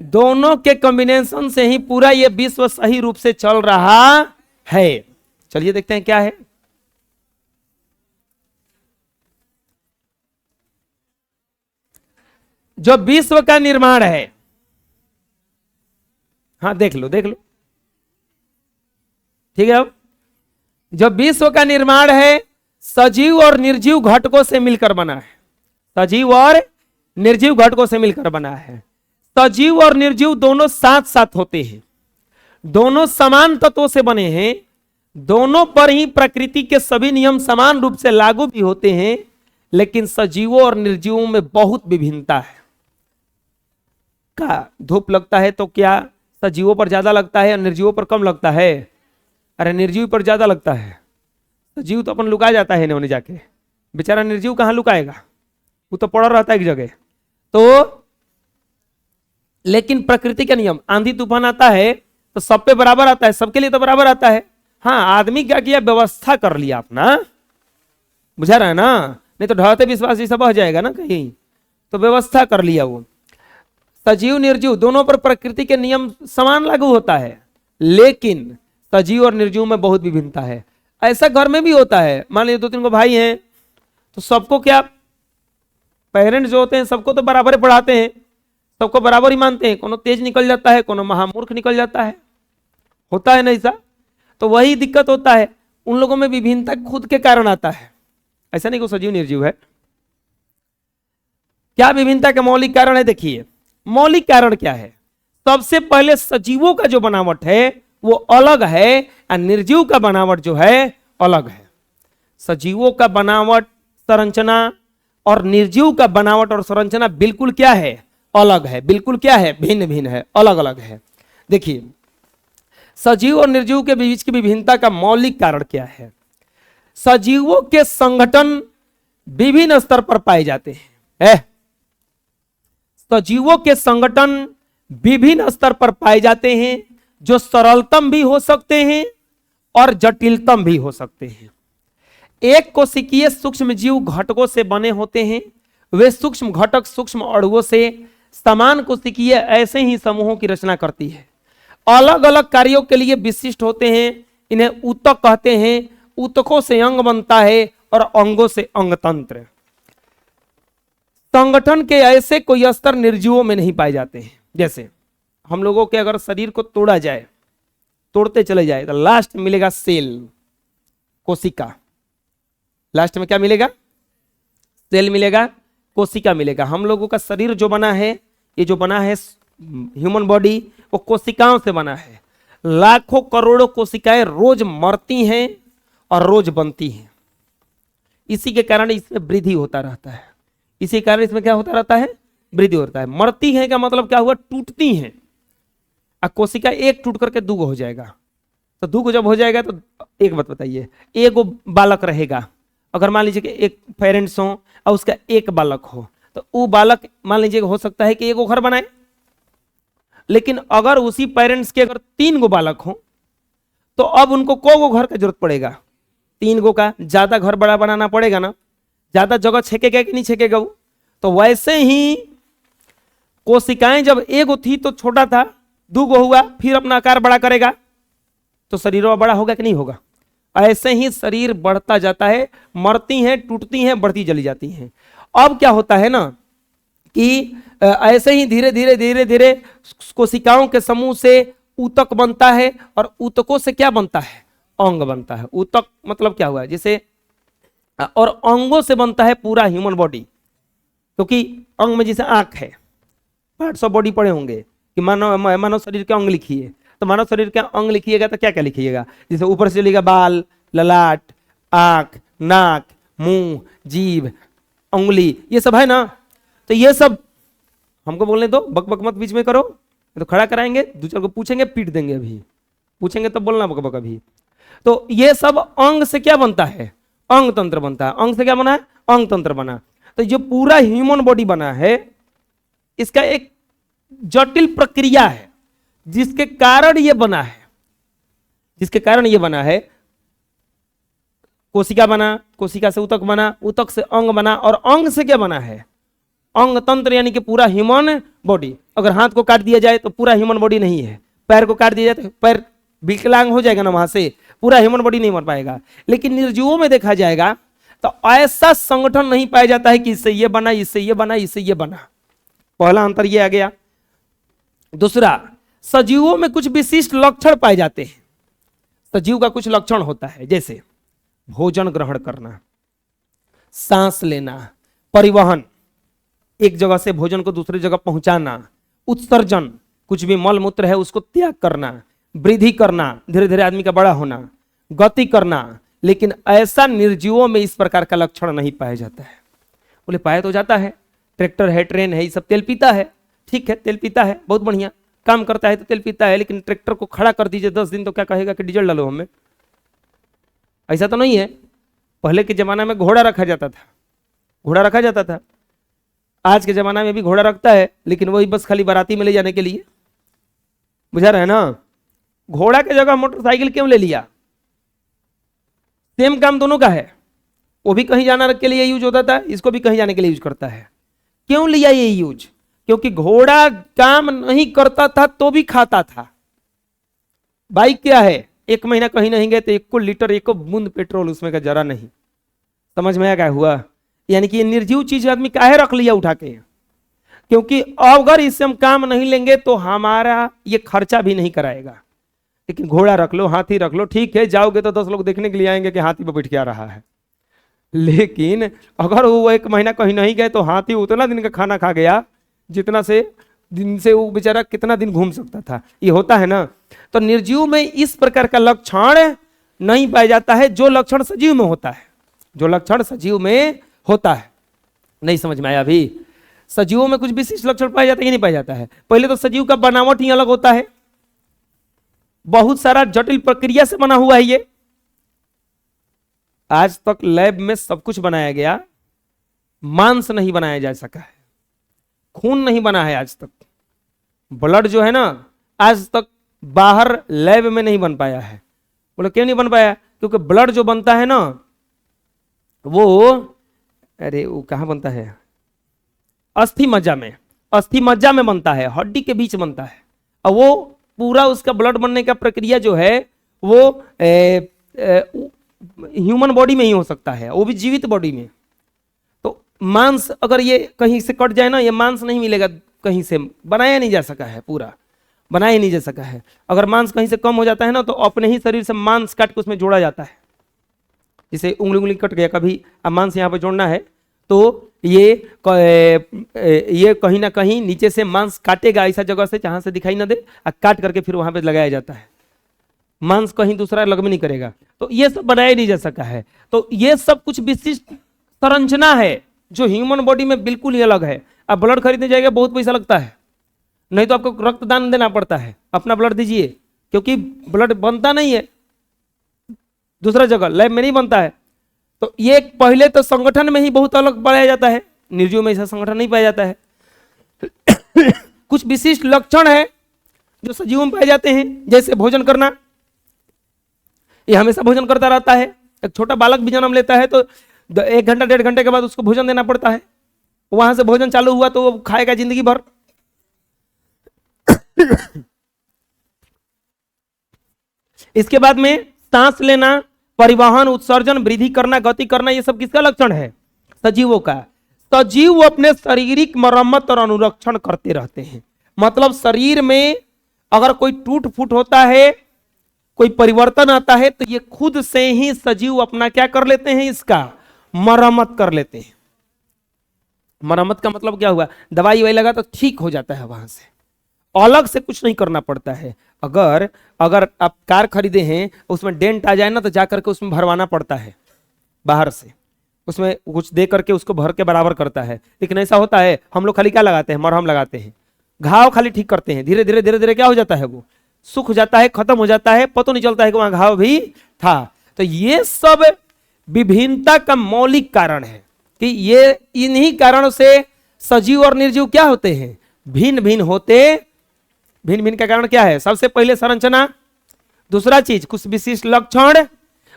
दोनों के कॉम्बिनेशन से ही पूरा ये विश्व सही रूप से चल रहा है। चलिए देखते हैं क्या है। जो विश्व का निर्माण है, हाँ देख लो देख लो, ठीक है। अब जो विश्व का निर्माण है सजीव और निर्जीव घटकों से मिलकर बना है, सजीव और निर्जीव घटकों से मिलकर बना है। सजीव और निर्जीव दोनों साथ साथ होते हैं, दोनों समान तत्वों से बने हैं, दोनों पर ही प्रकृति के सभी नियम समान रूप से लागू भी होते हैं, लेकिन सजीवों और निर्जीवों में बहुत विभिन्नता है। का धूप लगता है तो क्या सजीवों पर ज्यादा लगता है और निर्जीवों पर कम लगता है? अरे निर्जीव पर ज्यादा लगता है। सजीव तो अपन लुका जाता है उन्हें जाके, बेचारा निर्जीव कहां लुकाएगा, वो तो पड़ा रहता है एक जगह। तो लेकिन प्रकृति का नियम, आंधी तूफान आता है तो सब पे बराबर आता है, सबके लिए तो बराबर आता है। हाँ, आदमी क्या किया, व्यवस्था कर लिया अपना, बुझा रहा है ना, नहीं तो ढहते विश्वास जैसा बह जाएगा ना कहीं, तो व्यवस्था कर लिया वो। सजीव निर्जीव दोनों पर प्रकृति के नियम समान लागू होता है, लेकिन सजीव और निर्जीव में बहुत विभिन्नता है। ऐसा घर में भी होता है, मान लीजिए 2-3 भाई हैं तो सबको क्या, पेरेंट्स जो होते हैं सबको तो बराबर पढ़ाते हैं, सबको बराबर ही मानते हैं, कोनो तेज निकल जाता है, कोनो महामूर्ख निकल जाता है, होता है ना ऐसा। तो वही दिक्कत होता है, उन लोगों में विभिन्नता खुद के कारण आता है, ऐसा नहीं कि सजीव निर्जीव है। क्या विभिन्नता का मौलिक कारण है? देखिए मौलिक कारण क्या है। सबसे पहले सजीवों का जो बनावट है वो अलग है और निर्जीव का बनावट जो है अलग है। सजीवों का बनावट संरचना और निर्जीव का बनावट और संरचना बिल्कुल क्या है, अलग है, बिल्कुल क्या है, भिन्न भिन्न है, अलग अलग है। देखिए सजीव और निर्जीव के बीच की विभिन्नता का मौलिक कारण क्या है। सजीवों के संगठन विभिन्न स्तर पर पाए जाते हैं, सजीवों के संगठन विभिन्न स्तर पर पाए जाते हैं, जो सरलतम भी हो सकते हैं और जटिलतम भी हो सकते हैं। एक कोशिकीय सूक्ष्म जीव घटकों से बने होते हैं, वे सूक्ष्म घटक सूक्ष्म अणुओं से समान कोशिकीय ऐसे ही समूहों की रचना करती है, अलग अलग कार्यों के लिए विशिष्ट होते हैं, इन्हें ऊतक कहते हैं। ऊतकों से अंग बनता है और अंगों से अंगतंत्र। संगठन के ऐसे कोई स्तर निर्जीवों में नहीं पाए जाते हैं। जैसे हम लोगों के अगर शरीर को तोड़ा जाए, तोड़ते चले जाए तो लास्ट में मिलेगा सेल, कोशिका। लास्ट में क्या मिलेगा? सेल मिलेगा, कोशिका मिलेगा। हम लोगों का शरीर जो बना है, ये जो बना है ह्यूमन बॉडी, वो कोशिकाओं से बना है। लाखों करोड़ों कोशिकाएं रोज मरती हैं और रोज बनती हैं। इसी के कारण इसमें वृद्धि होता रहता है, इसी कारण इसमें क्या होता रहता है, वृद्धि होता है। मरती है का मतलब क्या हुआ, टूटती हैं। कोशिका एक टूट करके दूगो हो जाएगा, तो दूगो जब हो जाएगा तो एक बात बताइए, एक बालक रहेगा। अगर मान लीजिए कि एक पेरेंट्स हो और उसका एक बालक हो, तो वो बालक मान लीजिए हो सकता है कि एक घर बनाए, लेकिन अगर उसी पेरेंट्स के अगर 3 गो बालक हो तो अब उनको को घर का जरूरत पड़ेगा, 3 गो का। ज्यादा घर बड़ा बनाना पड़ेगा ना, ज्यादा जगह छेकेगा कि नहीं छेकेगा वो। तो वैसे ही कोशिकाएं जब एक थी तो छोटा था, 2 गो हुआ, फिर अपना आकार बड़ा करेगा तो शरीर बड़ा होगा कि नहीं होगा। ऐसे ही शरीर बढ़ता जाता है, मरती हैं, टूटती हैं, बढ़ती चली जाती हैं। अब क्या होता है ना कि ऐसे ही धीरे धीरे धीरे धीरे कोशिकाओं के समूह से ऊतक बनता है और ऊतकों से क्या बनता है, अंग बनता है। ऊतक मतलब क्या हुआ, जैसे और अंगों से बनता है पूरा ह्यूमन बॉडी, क्योंकि अंग में जैसे आंख है, पार्ट्स ऑफ बॉडी पड़े होंगे कि मानव शरीर के अंग लिखिए, तो मानव शरीर के अंग लिखिएगा तो क्या क्या लिखिएगा, जैसे ऊपर से चलेगा बाल, ललाट, आंख, नाक, मुंह, जीभ, उंगली, ये सब है ना। तो ये सब हमको बोलने दो, बक बक मत बीच में करो, तो खड़ा कराएंगे, दूसरे को पूछेंगे, पीट देंगे अभी। पूछेंगे तो बोलना कभी। तो ये सब अंग से क्या बनता है? अंग तंत्र बनता है। अंग से क्या बना है? अंग तंत्र बना। तो जो पूरा ह्यूमन बॉडी बना है, इसका एक जटिल प्रक्रिया है जिसके कारण ये बना है। जिसके कारण ये बना है, कोशिका बना, कोशिका से ऊतक बना, ऊतक से अंग बना, और अंग से क्या बना है? अंग तंत्र, यानी कि पूरा ह्यूमन बॉडी। अगर हाथ को काट दिया जाए तो पूरा ह्यूमन बॉडी नहीं है, पैर को काट दिया जाए तो पैर विकलांग हो जाएगा ना, वहां से पूरा ह्यूमन बॉडी नहीं बन पाएगा। लेकिन निर्जीवों में देखा जाएगा तो ऐसा संगठन नहीं पाया जाता है कि इससे ये बना, इससे ये बना, इससे ये बना। पहला अंतर ये आ गया। दूसरा, सजीवों में कुछ विशिष्ट लक्षण पाए जाते हैं। सजीव का कुछ लक्षण होता है, जैसे भोजन ग्रहण करना, सांस लेना, परिवहन, एक जगह से भोजन को दूसरी जगह पहुंचाना, उत्सर्जन, कुछ भी मल मूत्र है उसको त्याग करना, वृद्धि करना, धीरे धीरे आदमी का बड़ा होना, गति करना। लेकिन ऐसा निर्जीवों में इस प्रकार का लक्षण नहीं पाया जाता है। बोले पाया तो जाता है, ट्रैक्टर है, ट्रेन है, ये सब तेल पीता है, ठीक है, तेल पीता है, बहुत बढ़िया काम करता है तो तेल पीता है। लेकिन ट्रैक्टर को खड़ा कर दीजिए 10 दिन तो क्या कहेगा कि डीजल डालो हमें? ऐसा तो नहीं है। पहले के जमाना में घोड़ा रखा जाता था, घोड़ा रखा जाता था। आज के जमाना में भी घोड़ा रखता है, लेकिन वही बस खाली बाराती में ले जाने के लिए। बुझा रहे ना? घोड़ा के जगह मोटरसाइकिल क्यों ले लिया? सेम काम दोनों का है। वो भी कहीं जाना के लिए यूज होता था, इसको भी कहीं जाने के लिए यूज करता है। क्यों लिया ये यूज? क्योंकि घोड़ा काम नहीं करता था तो भी खाता था। बाइक क्या है, 1 महीना कहीं नहीं गए तो 1 लीटर 1 बूंद पेट्रोल उसमें का जरा नहीं। समझ में आया क्या हुआ? यानी कि ये निर्जीव चीज आदमी काहे रख लिया उठा के? क्योंकि अगर इससे हम काम नहीं लेंगे तो हमारा ये खर्चा भी नहीं कराएगा। लेकिन घोड़ा रख लो, हाथी रख लो, ठीक है, जाओगे तो 10 लोग देखने के लिए आएंगे कि हाथी पर बैठ के आ रहा है। लेकिन अगर वो 1 महीना कहीं नहीं गए तो हाथी उतना दिन का खाना खा गया जितना से दिन से वो बेचारा कितना दिन घूम सकता था। ये होता है ना? तो निर्जीव में इस प्रकार का लक्षण नहीं पाया जाता है जो लक्षण सजीव में होता है। जो लक्षण सजीव में होता है। नहीं समझ में आया अभी? सजीवों में कुछ विशिष्ट लक्षण पाया जाता है कि नहीं पाया जाता है? पहले तो सजीव का बनावट ही अलग होता है, बहुत सारा जटिल प्रक्रिया से बना हुआ है ये। आज तक लैब में सब कुछ बनाया गया, मांस नहीं बनाया जा सका है, खून नहीं बना है आज तक। ब्लड जो है ना, आज तक बाहर लैब में नहीं बन पाया है। बोले क्यों नहीं बन पाया? क्योंकि ब्लड जो बनता है ना, वो अरे वो कहां बनता है? अस्थि मज्जा में, अस्थि मज्जा में बनता है, हड्डी के बीच बनता है। और वो पूरा उसका ब्लड बनने का प्रक्रिया जो है वो ह्यूमन बॉडी में ही हो सकता है, वो भी जीवित बॉडी में। तो मांस अगर ये कहीं से कट जाए ना, ये मांस नहीं मिलेगा, कहीं से बनाया नहीं जा सका है, पूरा बनाया नहीं जा सका है। अगर मांस कहीं से कम हो जाता है ना तो अपने ही शरीर से मांस काट के उसमें जोड़ा जाता है। जैसे उंगली उंगली कट गया कभी, अब मांस यहाँ पे जोड़ना है तो ये कहीं ना कहीं नीचे से मांस काटेगा ऐसा जगह से जहां से दिखाई ना दे, और काट करके फिर वहां पे लगाया जाता है। मांस कहीं दूसरा लग में नहीं करेगा। तो ये सब बनाया नहीं जा सका है। तो ये सब कुछ विशिष्ट संरचना है जो ह्यूमन बॉडी में बिल्कुल ही अलग है। अब ब्लड खरीदने जाएगा बहुत पैसा लगता है, नहीं तो आपको रक्तदान देना पड़ता है, अपना ब्लड दीजिए, क्योंकि ब्लड बनता नहीं है दूसरा जगह, लैब में नहीं बनता है। तो ये पहले तो संगठन में ही बहुत अलग पाया जाता है, निर्जीव में ऐसा संगठन नहीं पाया जाता है। कुछ विशिष्ट लक्षण है जो सजीवों में पाए जाते हैं, जैसे भोजन करना, ये हमेशा भोजन करता रहता है। एक छोटा बालक भी जन्म लेता है तो 1 घंटा 1.5 घंटे के बाद उसको भोजन देना पड़ता है। वहां से भोजन चालू हुआ तो वो खाएगा जिंदगी भर। इसके बाद में सांस लेना, परिवहन, उत्सर्जन, वृद्धि करना, गति करना, ये सब किसका लक्षण है? सजीवों का। सजीव अपने शारीरिक मरम्मत और अनुरक्षण करते रहते हैं। मतलब शरीर में अगर कोई टूट फूट होता है, कोई परिवर्तन आता है, तो ये खुद से ही सजीव अपना क्या कर लेते हैं? इसका मरम्मत कर लेते हैं। मरम्मत का मतलब क्या हुआ? दवाई वही लगा तो ठीक हो जाता है, वहां से अलग से कुछ नहीं करना पड़ता है। अगर आप कार खरीदे हैं, उसमें डेंट आ जाए ना तो जाकर के उसमें भरवाना पड़ता है, बाहर से उसमें कुछ दे करके उसको भर के बराबर करता है। लेकिन ऐसा होता है, हम लोग खाली क्या लगाते हैं? मरहम लगाते हैं, घाव खाली ठीक करते हैं, धीरे धीरे क्या हो जाता है? वो सूख जाता है, खत्म हो जाता है, पता नहीं चलता है कि वहां घाव भी था। तो ये सब विभिन्नता का मौलिक कारण है कि ये इन्हीं कारणों से सजीव और निर्जीव क्या होते हैं, भिन्न भिन्न होते। भिन्न भिन्न का कारण क्या है, सबसे पहले संरचना, दूसरा चीज कुछ विशिष्ट लक्षण,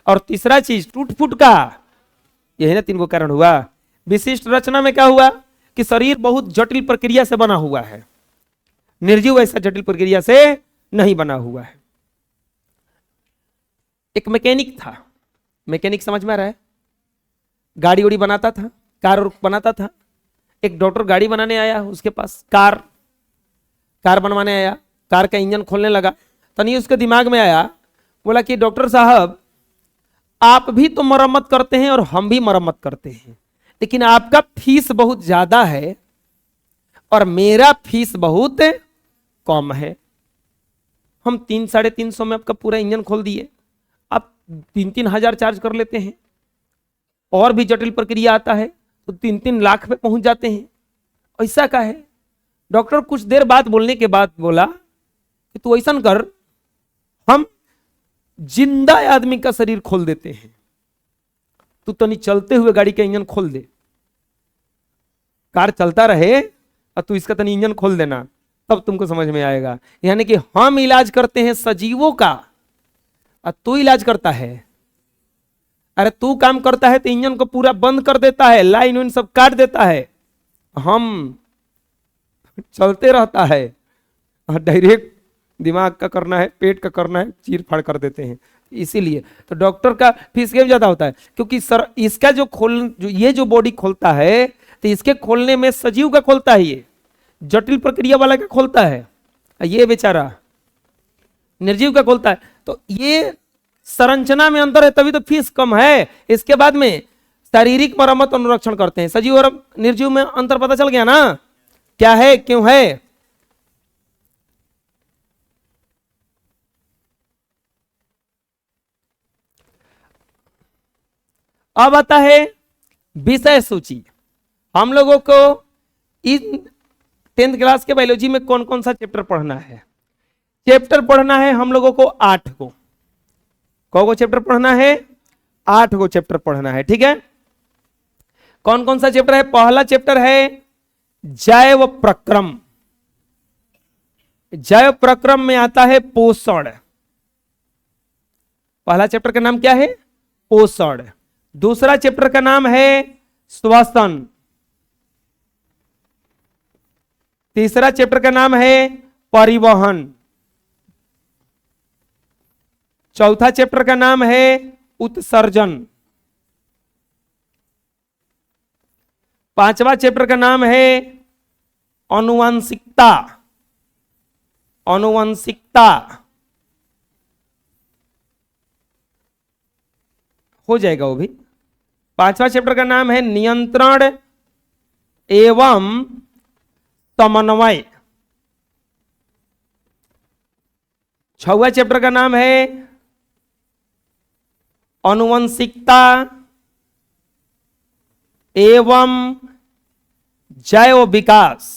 और तीसरा चीज टूट फूट का। यही ना तीन को कारण हुआ। विशिष्ट रचना में क्या हुआ कि शरीर बहुत जटिल प्रक्रिया से बना हुआ है, निर्जीव ऐसा जटिल प्रक्रिया से नहीं बना हुआ है। एक मैकेनिक था, मैकेनिक समझ में आ रहा है, गाड़ी उड़ी बनाता था, कार बनाता था। एक डॉक्टर गाड़ी बनाने आया, उसके पास कार बनवाने आया, कार का इंजन खोलने लगा। तनी उसके दिमाग में आया, बोला कि डॉक्टर साहब आप भी तो मरम्मत करते हैं और हम भी मरम्मत करते हैं, लेकिन आपका फीस बहुत ज्यादा है और मेरा फीस बहुत कम है। हम 300-350 में आपका पूरा इंजन खोल दिए, आप 3-3 हजार चार्ज कर लेते हैं, और भी जटिल प्रक्रिया आता है तो 3-3 लाख पे पहुंच जाते हैं, ऐसा का है। डॉक्टर कुछ देर बाद बोलने के बाद बोला कि तू ऐसा कर, हम जिंदा आदमी का शरीर खोल देते हैं, तू तनी चलते हुए गाड़ी का इंजन खोल दे, कार चलता रहे और तू इसका तनी इंजन खोल देना, तब तुमको समझ में आएगा। यानी कि हम इलाज करते हैं सजीवों का और तू इलाज करता है। अरे तू काम करता है तो इंजन को पूरा बंद कर देता है, लाइन उन सब काट देता है, हम चलते रहता है और डायरेक्ट दिमाग का करना है, पेट का करना है, चीर फाड़ कर देते हैं। इसीलिए तो डॉक्टर का फीस क्यों ज्यादा होता है, क्योंकि सर इसका ये जो बॉडी खोलता है तो इसके खोलने में सजीव का खोलता है, ये जटिल प्रक्रिया वाला का खोलता है, ये बेचारा निर्जीव का खोलता है। तो ये संरचना में अंतर है, तभी तो फीस कम है। इसके बाद में शारीरिक मरम्मत अनुरक्षण करते हैं। सजीव और निर्जीव में अंतर पता चल गया ना, क्या है क्यों है। अब आता है विषय सूची। हम लोगों को इस 10th क्लास के बायोलॉजी में कौन कौन सा चैप्टर पढ़ना है। चैप्टर पढ़ना है हम लोगों को 8 को। कौन को चैप्टर पढ़ना है, 8 को चैप्टर पढ़ना है, ठीक है। कौन कौन सा चैप्टर है, पहला चैप्टर है जैव प्रक्रम। जैव प्रक्रम में आता है पोषण। पहला चैप्टर का नाम क्या है, पोषण। दूसरा चैप्टर का नाम है श्वसन। तीसरा चैप्टर का नाम है परिवहन। चौथा चैप्टर का नाम है उत्सर्जन। पांचवा चैप्टर का नाम है आनुवंशिकता। आनुवंशिकता हो जाएगा वो भी। पांचवा चैप्टर का नाम है नियंत्रण एवं समन्वय। छठवां चैप्टर का नाम है आनुवंशिकता एवं जैव विकास।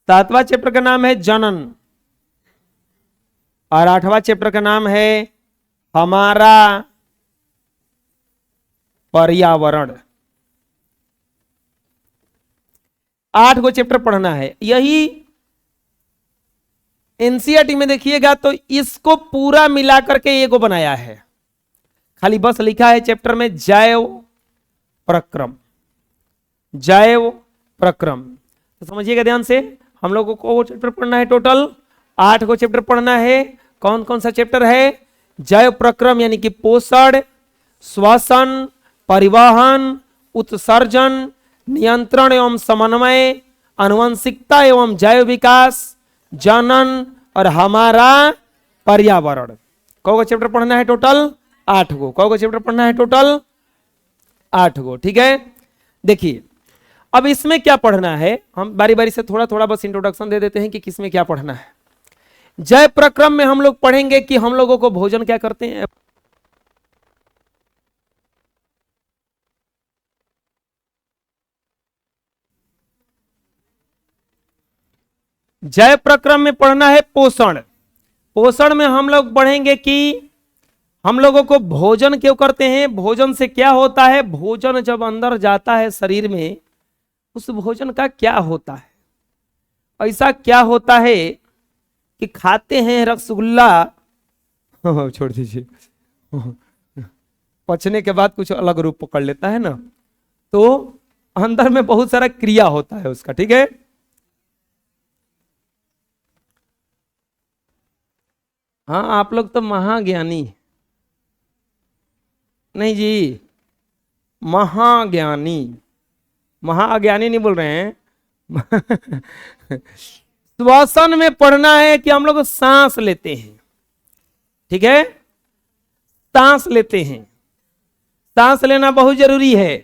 सातवां चैप्टर का नाम है जनन। और 8वां चैप्टर का नाम है हमारा पर्यावरण। 8 को चैप्टर पढ़ना है। यही एनसीईआरटी में देखिएगा तो इसको पूरा मिलाकर के ये को बनाया है, खाली बस लिखा है चैप्टर में जैव प्रक्रम। जैव प्रक्रम तो समझिएगा ध्यान से। हम लोगों को चैप्टर पढ़ना है, टोटल 8 को चैप्टर पढ़ना है। कौन कौन सा चैप्टर है, जैव प्रक्रम यानी कि पोषण, श्वसन, परिवहन, उत्सर्जन, नियंत्रण एवं समन्वय, आनुवंशिकता एवं जैव विकास, जनन और हमारा पर्यावरण। कौन चैप्टर पढ़ना है, टोटल 8 को। कौन चैप्टर पढ़ना है, टोटल 8 को, ठीक है। देखिए अब इसमें क्या पढ़ना है, हम बारी बारी से थोड़ा थोड़ा बस इंट्रोडक्शन दे देते हैं कि किसमें क्या पढ़ना है। जैव प्रक्रम में हम लोग पढ़ेंगे कि हम लोगों को भोजन क्या करते हैं। जय प्रक्रम में पढ़ना है पोषण। पोषण में हम लोग पढ़ेंगे कि हम लोगों को भोजन क्यों करते हैं, भोजन से क्या होता है, भोजन जब अंदर जाता है शरीर में उस भोजन का क्या होता है। ऐसा क्या होता है कि खाते हैं रसगुल्ला, छोड़ दीजिए, पचने के बाद कुछ अलग रूप पकड़ लेता है ना, तो अंदर में बहुत सारा क्रिया होता है उसका, ठीक है। हाँ आप लोग तो महाज्ञानी, नहीं जी, महाज्ञानी, महाज्ञानी नहीं बोल रहे हैं। श्वसन में पढ़ना है कि हम लोग सांस लेते हैं, ठीक है, सांस लेते हैं, सांस लेना बहुत जरूरी है,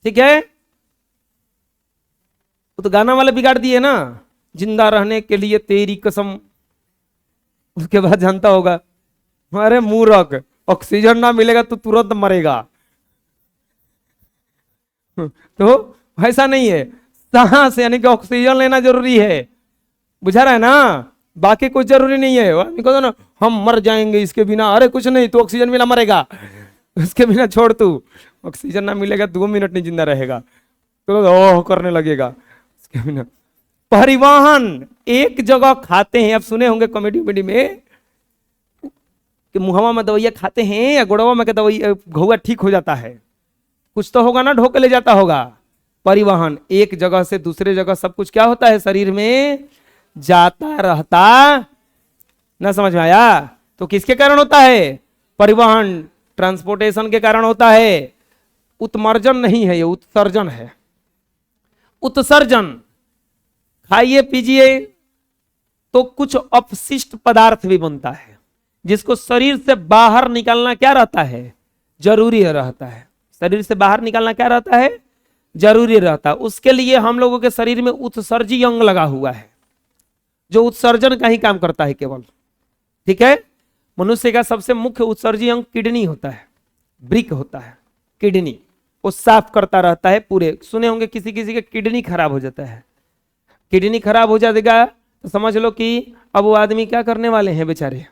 ठीक है। वो तो गाना वाले बिगाड़ दिए ना, जिंदा रहने के लिए तेरी कसम, उसके बाद जानता होगा अरे मूर्ख, ऑक्सीजन ना मिलेगा तो तुरंत मरेगा। तो ऐसा नहीं है, सांस यानी कि ऑक्सीजन लेना जरूरी है, बुझा रहा है ना, बाकी कुछ जरूरी नहीं है। तो ना हम मर जाएंगे इसके बिना, अरे कुछ नहीं, तो ऑक्सीजन बिना मरेगा, उसके बिना छोड़, तू ऑक्सीजन ना मिलेगा 2 मिनट नहीं जिंदा रहेगा, तो ओह करने लगेगा उसके बिना। परिवहन, एक जगह खाते हैं, आप सुने होंगे कॉमेडी उमेडी में कि मुहवा में दवाइयाँ खाते हैं या गुड़वा में दवाई घुआ ठीक हो जाता है, कुछ तो होगा ना, ढोके ले जाता होगा। परिवहन, एक जगह से दूसरे जगह सब कुछ क्या होता है शरीर में जाता रहता, ना समझ में आया। तो किसके कारण होता है, परिवहन, ट्रांसपोर्टेशन के कारण होता है। उत्मर्जन नहीं है, ये उत्सर्जन है। उत्सर्जन, खाइए पीजिए तो कुछ अपशिष्ट पदार्थ भी बनता है जिसको शरीर से बाहर निकालना क्या रहता है, जरूरी रहता है। शरीर से बाहर निकालना क्या रहता है, जरूरी रहता है। उसके लिए हम लोगों के शरीर में उत्सर्जी अंग लगा हुआ है जो उत्सर्जन का ही काम करता है केवल, ठीक है। मनुष्य का सबसे मुख्य उत्सर्जी अंग किडनी होता है, ब्रिक होता है किडनी, वो साफ करता रहता है पूरे। सुने होंगे किसी किसी का किडनी खराब हो जाता है, किडनी खराब हो जाएगा तो समझ लो कि अब वो आदमी क्या करने वाले हैं, बेचारे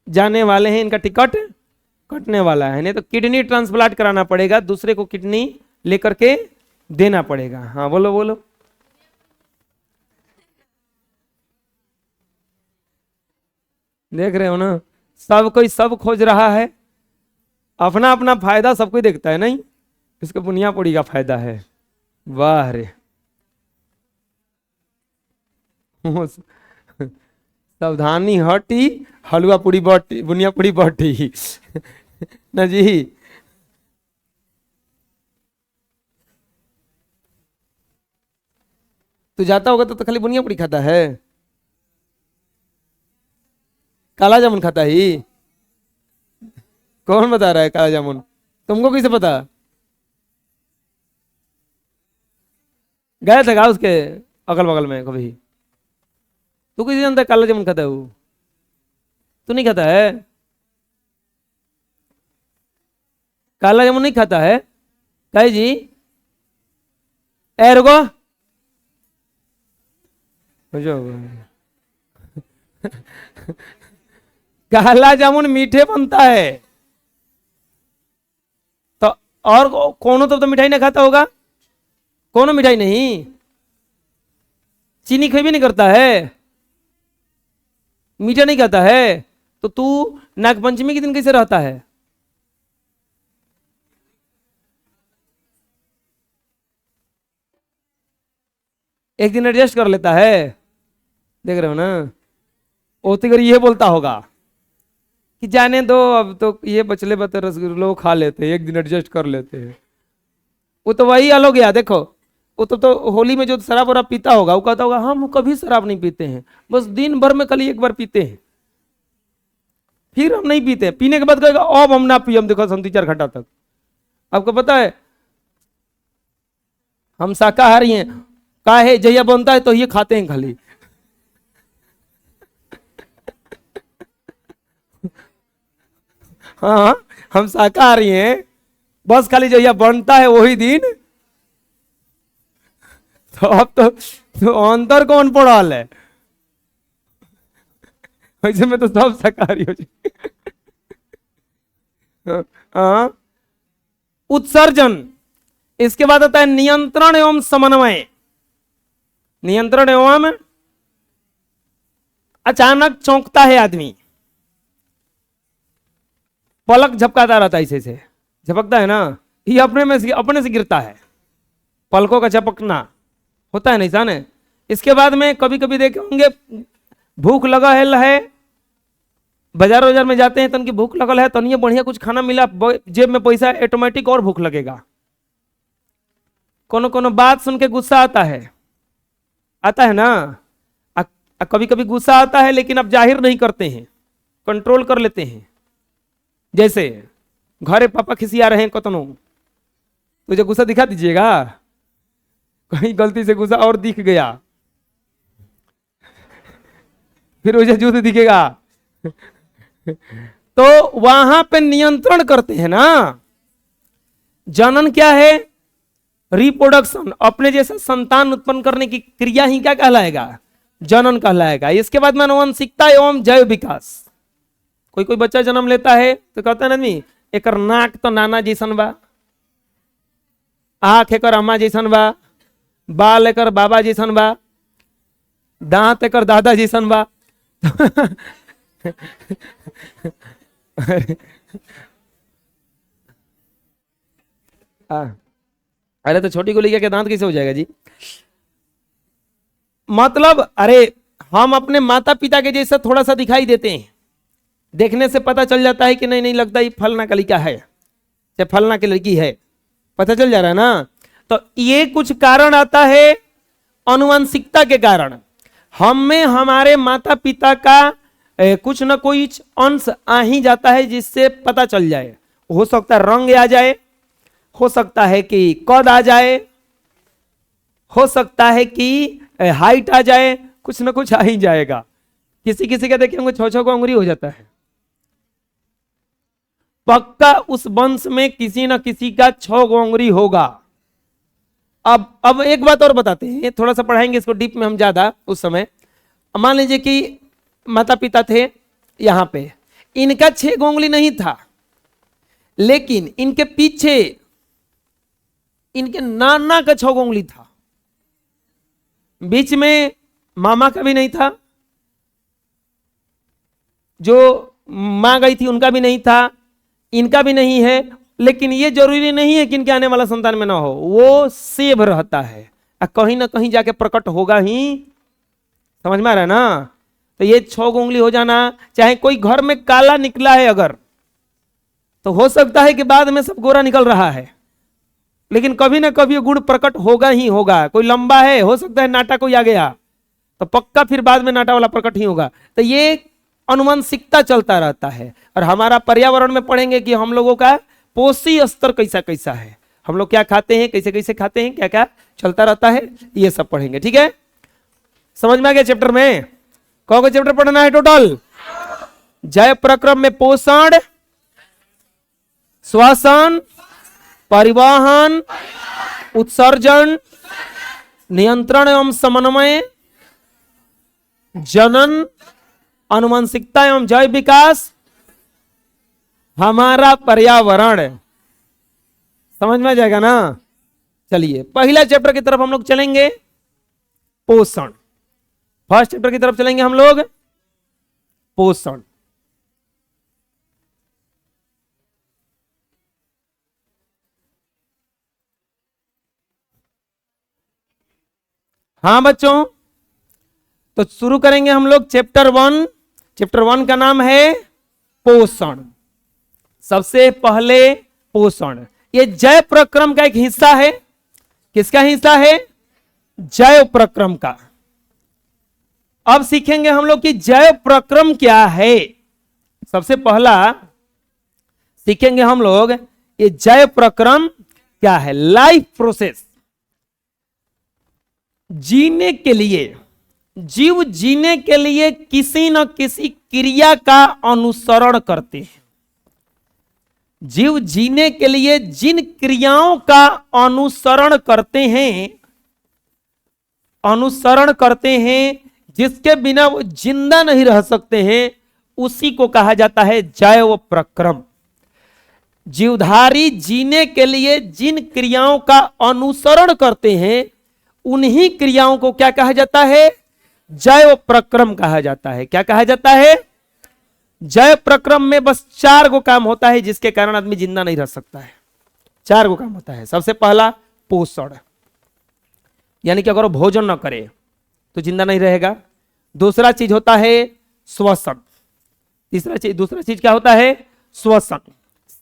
जाने वाले हैं, इनका टिकट कटने वाला है, नहीं तो किडनी ट्रांसप्लांट कराना पड़ेगा, दूसरे को किडनी लेकर के देना पड़ेगा। हाँ बोलो बोलो, देख रहे हो ना, सब कोई सब खोज रहा है, अपना अपना फायदा सब कोई देखता है, नहीं इसको बुनिया पूड़ी का फायदा है। वाह रे, सावधानी हटी, हलवा पूड़ी बटी, बुनिया पूड़ी बटी। ना जी, तू जाता होगा तो खाली बुनिया पूड़ी खाता है, काला जामुन खाता ही, कौन बता रहा है काला जामुन, तुमको कैसे पता, गए थे क्या उसके अगल बगल में कभी, तू किसी जानता है काला जामुन खाता है वो, तू नहीं खाता है, काला जामुन नहीं खाता है, कहे जी ए रुको, काला जामुन मीठे बनता है, तो और कौन तो मिठाई ना खाता होगा, कौन मिठाई नहीं, चीनी भी नहीं करता है, मीठा नहीं खाता है, तो तू नागपंचमी के दिन कैसे रहता है, एक दिन एडजस्ट कर लेता है, देख रहे हो ना। ओतिगर ये बोलता होगा कि जाने दो, अब तो ये बचले बचे रसगुल्ले खा लेते हैं, एक दिन एडजस्ट कर लेते हैं। वो तो वही अलग गया, देखो वो तो होली में जो शराब वराब पीता होगा वो कहता होगा हम कभी शराब नहीं पीते हैं, बस दिन भर में कल एक बार पीते हैं, फिर हम नहीं पीते, पीने के बाद कहेगा अब हम ना पिए, हम देखो हम 3-4 घंटा तक। आपको पता है हम शाकाहारी हैं, काहे जहिया बनता है तो ये खाते हैं खाली। हाँ हम शाकाहारी हैं, बस खाली जहिया बनता है वही दिन तो अब तो अंतर कौन पड़ल है? वैसे में तो सब शाकाहारी हो जाए। हाँ, उत्सर्जन। इसके बाद आता है नियंत्रण एवं समन्वय। नियंत्रण एवं, अचानक चौंकता है आदमी, पलक झपकाता रहता है, ऐसे से झपकता है ना, ये अपने से गिरता है, पलकों का झपकना होता है ना, ऐसा ना। इसके बाद में कभी कभी देखे होंगे, भूख लगा है, बाजार में जाते हैं, तन की भूख लगल है, तनिए बढ़िया कुछ खाना मिला, जेब में पैसा, ऑटोमेटिक और भूख लगेगा। कोनो कोनो बात सुन के गुस्सा आता है ना। कभी कभी गुस्सा आता है, लेकिन अब जाहिर नहीं करते हैं, कंट्रोल कर लेते हैं। जैसे घरे पापा खिसिया रहे हैं कतनो, तुझे गुस्सा दिखा दीजिएगा, कहीं गलती से गुस्सा और दिख गया, फिर मुझे युद्ध दिखेगा। तो वहां पे नियंत्रण करते हैं ना। जनन क्या है? रिप्रोडक्शन, अपने जैसा संतान उत्पन्न करने की क्रिया ही क्या कहलाएगा? जनन कहलाएगा। इसके बाद में आनुवंशिकता एवं जैव विकास। कोई कोई बच्चा जन्म लेता है तो कहता है ना आदमी, एक नाक तो नाना जैसन बा, आंख एक अम्मा जैसन बा, बाल एक बाबा जैसन बा, दांत एक दादा जैसन बा। अरे तो छोटी गोली के दांत कैसे हो जाएगा जी? मतलब अरे हम अपने माता पिता के जैसा थोड़ा सा दिखाई देते हैं, देखने से पता चल जाता है कि नहीं नहीं लगता ये फलना का लड़का है, चाहे फलना की लड़की है, पता चल जा रहा है ना। तो ये कुछ कारण आता है आनुवंशिकता के कारण। हम में हमारे माता पिता का कुछ न कुछ अंश आ ही जाता है, जिससे पता चल जाए। हो सकता है रंग आ जाए, हो सकता है कि कद आ जाए, हो सकता है कि हाइट आ जाए, कुछ ना कुछ आ ही जाएगा। किसी किसी का देखेंगे 6-6 को अंगुरी हो जाता है। पक्का उस वंश में किसी न किसी का 6 अंगुरी होगा। अब एक बात और बताते हैं, थोड़ा सा पढ़ाएंगे इसको डीप में हम ज्यादा उस समय। मान लीजिए कि माता पिता थे यहां पे, इनका 6 उंगली नहीं था, लेकिन इनके पीछे इनके नाना का 6 उंगली था, बीच में मामा का भी नहीं था, जो मां गई थी उनका भी नहीं था, इनका भी नहीं है। लेकिन ये जरूरी नहीं है कि इनके आने वाला संतान में ना हो, वो सेव रहता है, कहीं ना कहीं जाके प्रकट होगा ही। समझ में आ रहा है ना। तो ये 6 उंगली हो जाना, चाहे कोई घर में काला निकला है अगर, तो हो सकता है कि बाद में सब गोरा निकल रहा है, लेकिन कभी ना कभी गुण प्रकट होगा ही होगा। कोई लंबा है, हो सकता है नाटा कोई आ गया, तो पक्का फिर बाद में नाटा वाला प्रकट ही होगा। तो ये आनुवंशिकता चलता रहता है। और हमारा पर्यावरण में पढ़ेंगे कि हम लोगों का पोषी स्तर कैसा कैसा है, हम लोग क्या खाते हैं, कैसे कैसे खाते हैं, क्या क्या चलता रहता है, ये सब पढ़ेंगे। ठीक है, समझ में आ गया चैप्टर में? कौन सा चैप्टर पढ़ना है टोटल? जय प्रक्रम में पोषण, श्वसन, परिवहन, उत्सर्जन, नियंत्रण एवं समन्वय, जनन, आनुवंशिकता एवं जैव विकास, हमारा पर्यावरण। समझ में आ जाएगा ना। चलिए पहला चैप्टर की तरफ हम लोग चलेंगे, पोषण। फर्स्ट चैप्टर की तरफ चलेंगे हम लोग, पोषण। हाँ बच्चों, तो शुरू करेंगे हम लोग चैप्टर 1। चैप्टर 1 का नाम है पोषण। सबसे पहले पोषण, ये जैव प्रक्रम का एक हिस्सा है। किसका हिस्सा है? जैव प्रक्रम का। अब सीखेंगे हम लोग कि जैव प्रक्रम क्या है। सबसे पहला सीखेंगे हम लोग ये जैव प्रक्रम क्या है। लाइफ प्रोसेस, जीने के लिए, जीव जीने के लिए किसी न किसी क्रिया का अनुसरण करते हैं। जीव जीने के लिए जिन क्रियाओं का अनुसरण करते हैं अनुसरण करते हैं, जिसके बिना वो जिंदा नहीं रह सकते हैं, उसी को कहा जाता है जैव प्रक्रम। जीवधारी जीने के लिए जिन क्रियाओं का अनुसरण करते हैं, उन्हीं क्रियाओं को क्या कहा जाता है? जैव प्रक्रम कहा जाता है। क्या कहा जाता है? जैव प्रक्रम में बस 4 गो काम होता है, जिसके कारण आदमी जिंदा नहीं रह सकता है। 4 गो काम होता है। सबसे पहला पोषण, यानी कि अगर वो भोजन न करे तो जिंदा नहीं रहेगा। दूसरा चीज होता है श्वसन। दूसरा चीज क्या होता है? श्वसन।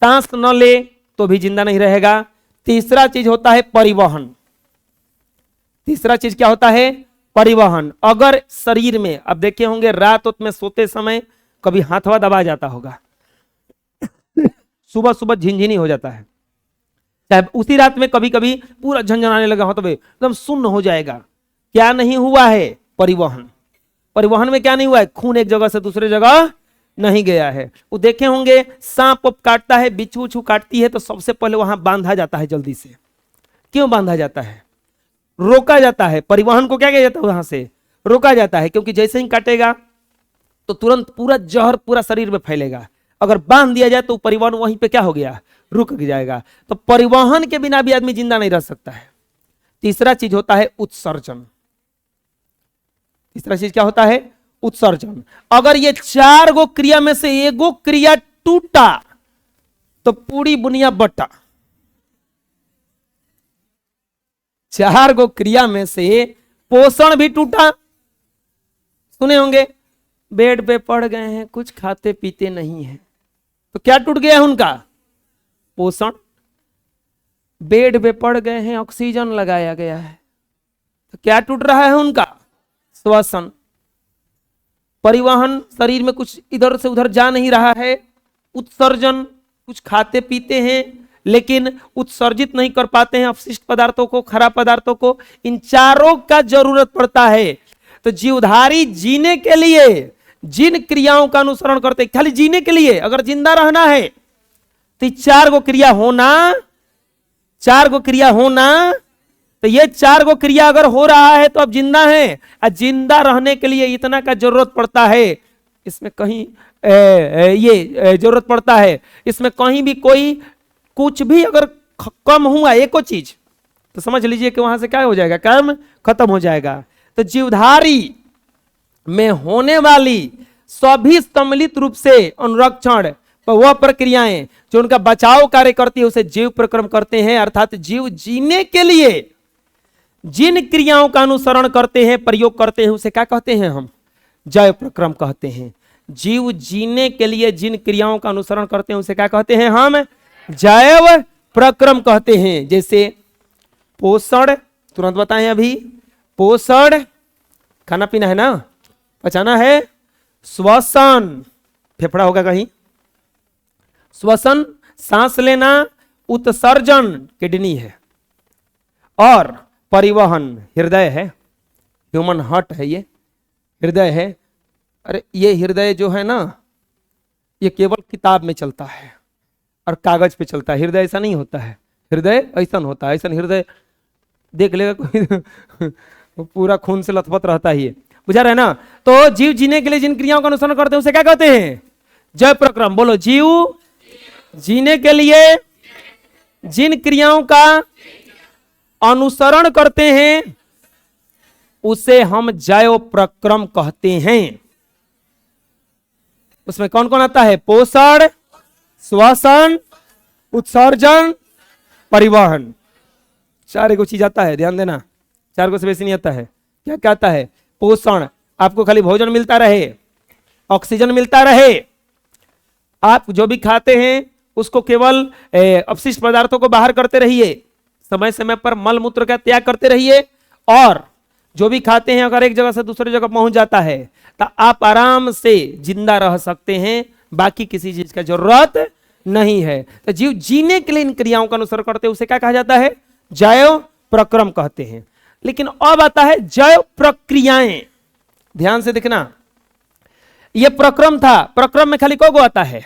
सांस न ले तो भी जिंदा नहीं रहेगा। तीसरा चीज होता है परिवहन। तीसरा चीज क्या होता है? परिवहन। अगर शरीर में, अब देखे होंगे रात में सोते समय कभी हाथवा दबा जाता होगा, सुबह सुबह झिनझिनी हो जाता है, चाहे उसी रात में कभी कभी पूरा झंझनाने लगा हो तो एकदम सुन्न हो जाएगा। क्या नहीं हुआ है? परिवहन। परिवहन में क्या नहीं हुआ है? खून एक जगह से दूसरे जगह नहीं गया है। वो देखे होंगे सांप काटता है, बिच्छू उच्छू काटती है, तो सबसे पहले वहां बांधा जाता है जल्दी से। क्यों बांधा जाता है? रोका जाता है। परिवहन को क्या किया जाता है? वहां से रोका जाता है, क्योंकि जैसे ही काटेगा तो तुरंत पूरा जहर पूरा शरीर में फैलेगा। अगर बांध दिया जाए तो परिवहन वहीं पे क्या हो गया? रुक जाएगा। तो परिवहन के बिना भी आदमी जिंदा नहीं रह सकता है। तीसरा चीज होता है उत्सर्जन। तीसरा चीज क्या होता है? उत्सर्जन। अगर ये 4 गो क्रिया में से एक गो क्रिया टूटा तो पूरी बुनिया बटा। 4 गो क्रिया में से पोषण भी टूटा। सुने होंगे बेड पे पड़ गए हैं, कुछ खाते पीते नहीं है, तो क्या टूट गया है उनका? पोषण। बेड पे पड़ गए हैं, ऑक्सीजन लगाया गया है, तो क्या टूट रहा है उनका? श्वसन। परिवहन, शरीर में कुछ इधर से उधर जा नहीं रहा है। उत्सर्जन, कुछ खाते पीते हैं लेकिन उत्सर्जित नहीं कर पाते हैं अपशिष्ट पदार्थों को, खराब पदार्थों को। इन चारों का जरूरत पड़ता है। तो जीवधारी जीने के लिए जिन क्रियाओं का अनुसरण करते, खाली जीने के लिए, अगर जिंदा रहना है तो 4 गो क्रिया होना, 4 गो क्रिया होना। तो ये 4 गो क्रिया अगर हो रहा है तो अब जिंदा है। और जिंदा रहने के लिए इतना का जरूरत पड़ता है। इसमें कहीं ये जरूरत पड़ता है, इसमें कहीं भी कोई कुछ भी अगर कम हुआ एको चीज, तो समझ लीजिए कि वहां से क्या हो जाएगा? काम खत्म हो जाएगा। तो जीवधारी में होने वाली सभी सम्मिलित रूप से अनुरक्षण वह प्रक्रियाएं जो उनका बचाव कार्य करती है, उसे जीव प्रक्रम करते हैं। अर्थात जीव जीने के लिए जिन क्रियाओं का अनुसरण करते हैं, प्रयोग करते हैं, उसे क्या कहते हैं? हम जैव प्रक्रम कहते हैं। जीव जीने के लिए जिन क्रियाओं का अनुसरण करते हैं, उसे क्या कहते हैं? हम जैव प्रक्रम कहते हैं। जैसे पोषण, तुरंत बताएं अभी। पोषण, खाना पीना है ना, पचाना है। श्वसन, फेफड़ा होगा कहीं। श्वसन, सांस लेना। उत्सर्जन, किडनी है। और परिवहन, हृदय है। ह्यूमन हार्ट है, ये हृदय है। अरे ये हृदय जो है ना, ये केवल किताब में चलता है और कागज पे चलता है। हृदय ऐसा नहीं होता है। हृदय ऐसा होता है, ऐसा हृदय देख लेगा कोई पूरा खून से लथपथ रहता ही है। बुझा रहे ना? तो जीव जीने के लिए जिन क्रियाओं का अनुसरण करते हैं, उसे क्या कहते हैं? जैव प्रक्रम। बोलो, जीव जीने के लिए जिन क्रियाओं का अनुसरण करते हैं, उसे हम जैव प्रक्रम कहते हैं। उसमें कौन कौन आता है? पोषण, श्वसन, उत्सर्जन, परिवहन। 4 को चीज आता है, ध्यान देना। 4 को से बेसी नहीं आता है। क्या क्या आता है? पोषण, आपको खाली भोजन मिलता रहे, ऑक्सीजन मिलता रहे, आप जो भी खाते हैं उसको केवल अपशिष्ट पदार्थों को बाहर करते रहिए, समय समय पर मल मूत्र का त्याग करते रहिए। और जो भी खाते हैं अगर एक जगह से दूसरी जगह पहुंच जाता है तो आप आराम से जिंदा रह सकते हैं, बाकी किसी चीज का जरूरत नहीं है। तो जीव जीने के लिए इन क्रियाओं का अनुसरण करते हैं, उसे क्या कहा जाता है? जैव प्रक्रम कहते हैं। लेकिन अब आता है जैव प्रक्रियाएं। ध्यान से देखना, यह प्रक्रम था। प्रक्रम में खाली कौ गो आता है?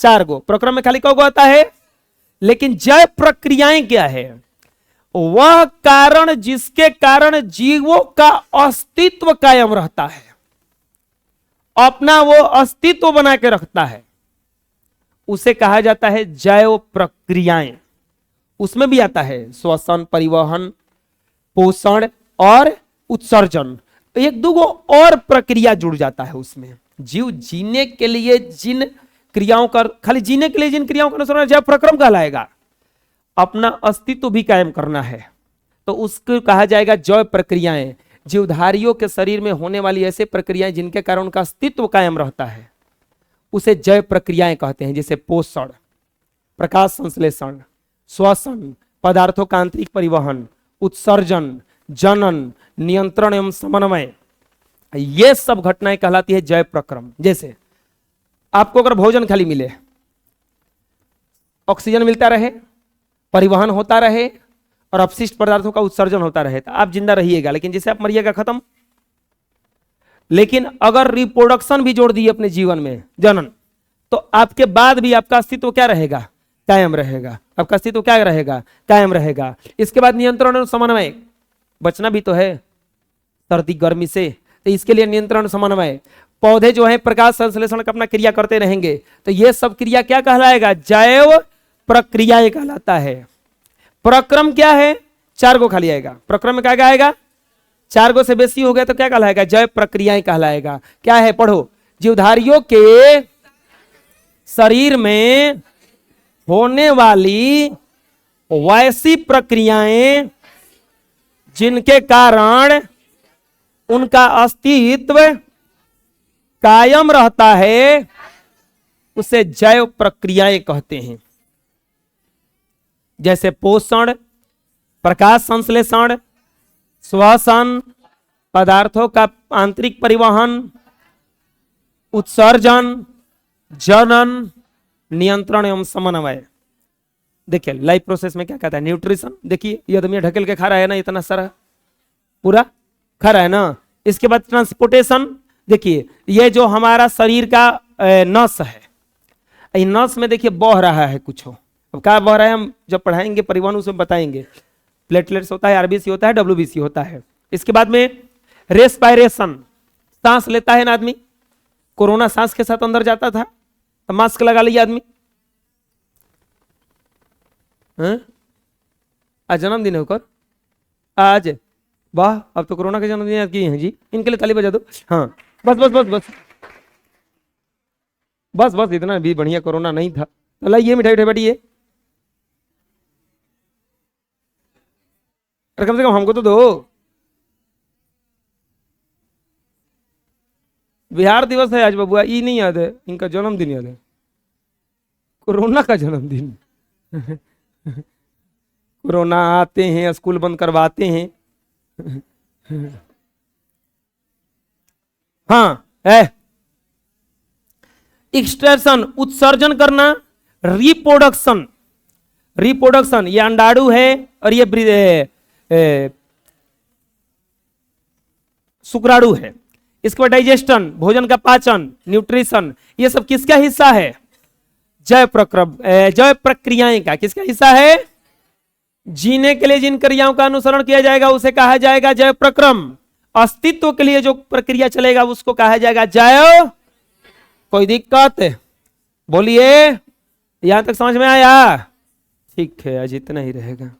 4 गो। प्रक्रम में खाली कौ गो आता है? लेकिन जैव प्रक्रियाएं क्या है? वह कारण जिसके कारण जीवों का अस्तित्व कायम रहता है, अपना वो अस्तित्व बना के रखता है, उसे कहा जाता है जैव प्रक्रियाएं। उसमें भी आता है श्वसन, परिवहन, पोषण और उत्सर्जन। एक दो और प्रक्रिया जुड़ जाता है उसमें। जीव जीने के लिए जिन क्रियाओं का, खाली जीने के लिए जिन क्रियाओं का अनुसरण जैव प्रक्रम कहलाएगा। अपना अस्तित्व भी कायम करना है तो उसको कहा जाएगा जैव प्रक्रियाएं। जीवधारियों के शरीर में होने वाली ऐसे प्रक्रियाएं जिनके कारण उनका अस्तित्व कायम रहता है, उसे जैव प्रक्रियाएं कहते हैं। जैसे पोषण, प्रकाश संश्लेषण, श्वसन, पदार्थों का आंतरिक परिवहन, उत्सर्जन, जनन, नियंत्रण एवं समन्वय, ये सब घटनाएं कहलाती है जैव प्रक्रम। जैसे आपको अगर भोजन खाली मिले, ऑक्सीजन मिलता रहे, परिवहन होता रहे और अपशिष्ट पदार्थों का उत्सर्जन होता रहे तो आप जिंदा रहिएगा, लेकिन जैसे आप मरिएगा, खत्म। लेकिन अगर रिप्रोडक्शन भी जोड़ दिए अपने जीवन में, जनन, तो आपके बाद भी आपका अस्तित्व क्या रहेगा? कायम रहेगा। आपका अस्तित्व क्या रहेगा? कायम रहेगा। इसके बाद नियंत्रण और समन्वय, बचना भी तो है सर्दी गर्मी से, तो इसके लिए नियंत्रण समन्वय। पौधे जो है प्रकाश संश्लेषण का अपना क्रिया करते रहेंगे, तो ये सब क्रिया क्या कहलाएगा? जैव प्रक्रियाएं कहलाता है। प्रक्रम क्या है? 4 गो खाली आएगा। प्रक्रम में क्या आएगा? 4 गो से बेसी हो गया तो क्या कहलाएगा? जैव प्रक्रियाएं कहलाएगा। क्या है? पढ़ो। जीवधारियों के शरीर में होने वाली वैसी प्रक्रियाएं जिनके कारण उनका अस्तित्व कायम रहता है, उसे जैव प्रक्रियाएं कहते हैं। जैसे पोषण, प्रकाश संश्लेषण, श्वसन, पदार्थों का आंतरिक परिवहन, उत्सर्जन, जनन, नियंत्रण एवं समन्वय। देखिए लाइफ प्रोसेस में क्या कहता है? न्यूट्रिशन। देखिए ये आदमी ढकेल के खा रहा है ना, इतना सारा पूरा खा रहा है ना। इसके बाद ट्रांसपोर्टेशन। देखिए ये जो हमारा शरीर का नस है, इस नस में देखिए बह रहा है कुछ हो। अब क्या बह रहा है हम जब पढ़ाएंगे परिवहन उसमें बताएंगे। प्लेटलेट्स होता है, आरबीसी होता है, डब्ल्यूबीसी होता है। इसके बाद में रेस्पायरेशन, सांस लेता है ना आदमी। कोरोना सांस के साथ अंदर जाता था तो मास्क लगा लिया आदमी। आज जन्मदिन है होकर आज, वाह अब तो कोरोना का जन्मदिन याद किए हैं जी, इनके लिए ताली बजा दो। हाँ बस बस बस बस बस बस, इतना भी बढ़िया कोरोना नहीं था। तो लाइए मिठाई उठाई बैठिए, कम से कम हमको तो दो। बिहार दिवस है आज बबुआ, ये नहीं याद है, इनका जन्मदिन याद है, कोरोना का जन्मदिन। कोरोना आते हैं, स्कूल बंद करवाते हैं। हाँ है एक्सट्रैक्शन, उत्सर्जन करना। रिप्रोडक्शन, रिप्रोडक्शन ये अंडाणु है और ये शुक्राणु है। इसके बाद डाइजेशन, भोजन का पाचन, न्यूट्रिशन, ये सब किसका हिस्सा है? जैव प्रक्रम, जैव प्रक्रियाएं का किसका हिस्सा है? जीने के लिए जिन क्रियाओं का अनुसरण किया जाएगा उसे कहा जाएगा जैव प्रक्रम। अस्तित्व के लिए जो प्रक्रिया चलेगा उसको कहा जाएगा जैव। कोई दिक्कत? बोलिए, यहां तक समझ में आया? ठीक है, आज इतना ही रहेगा।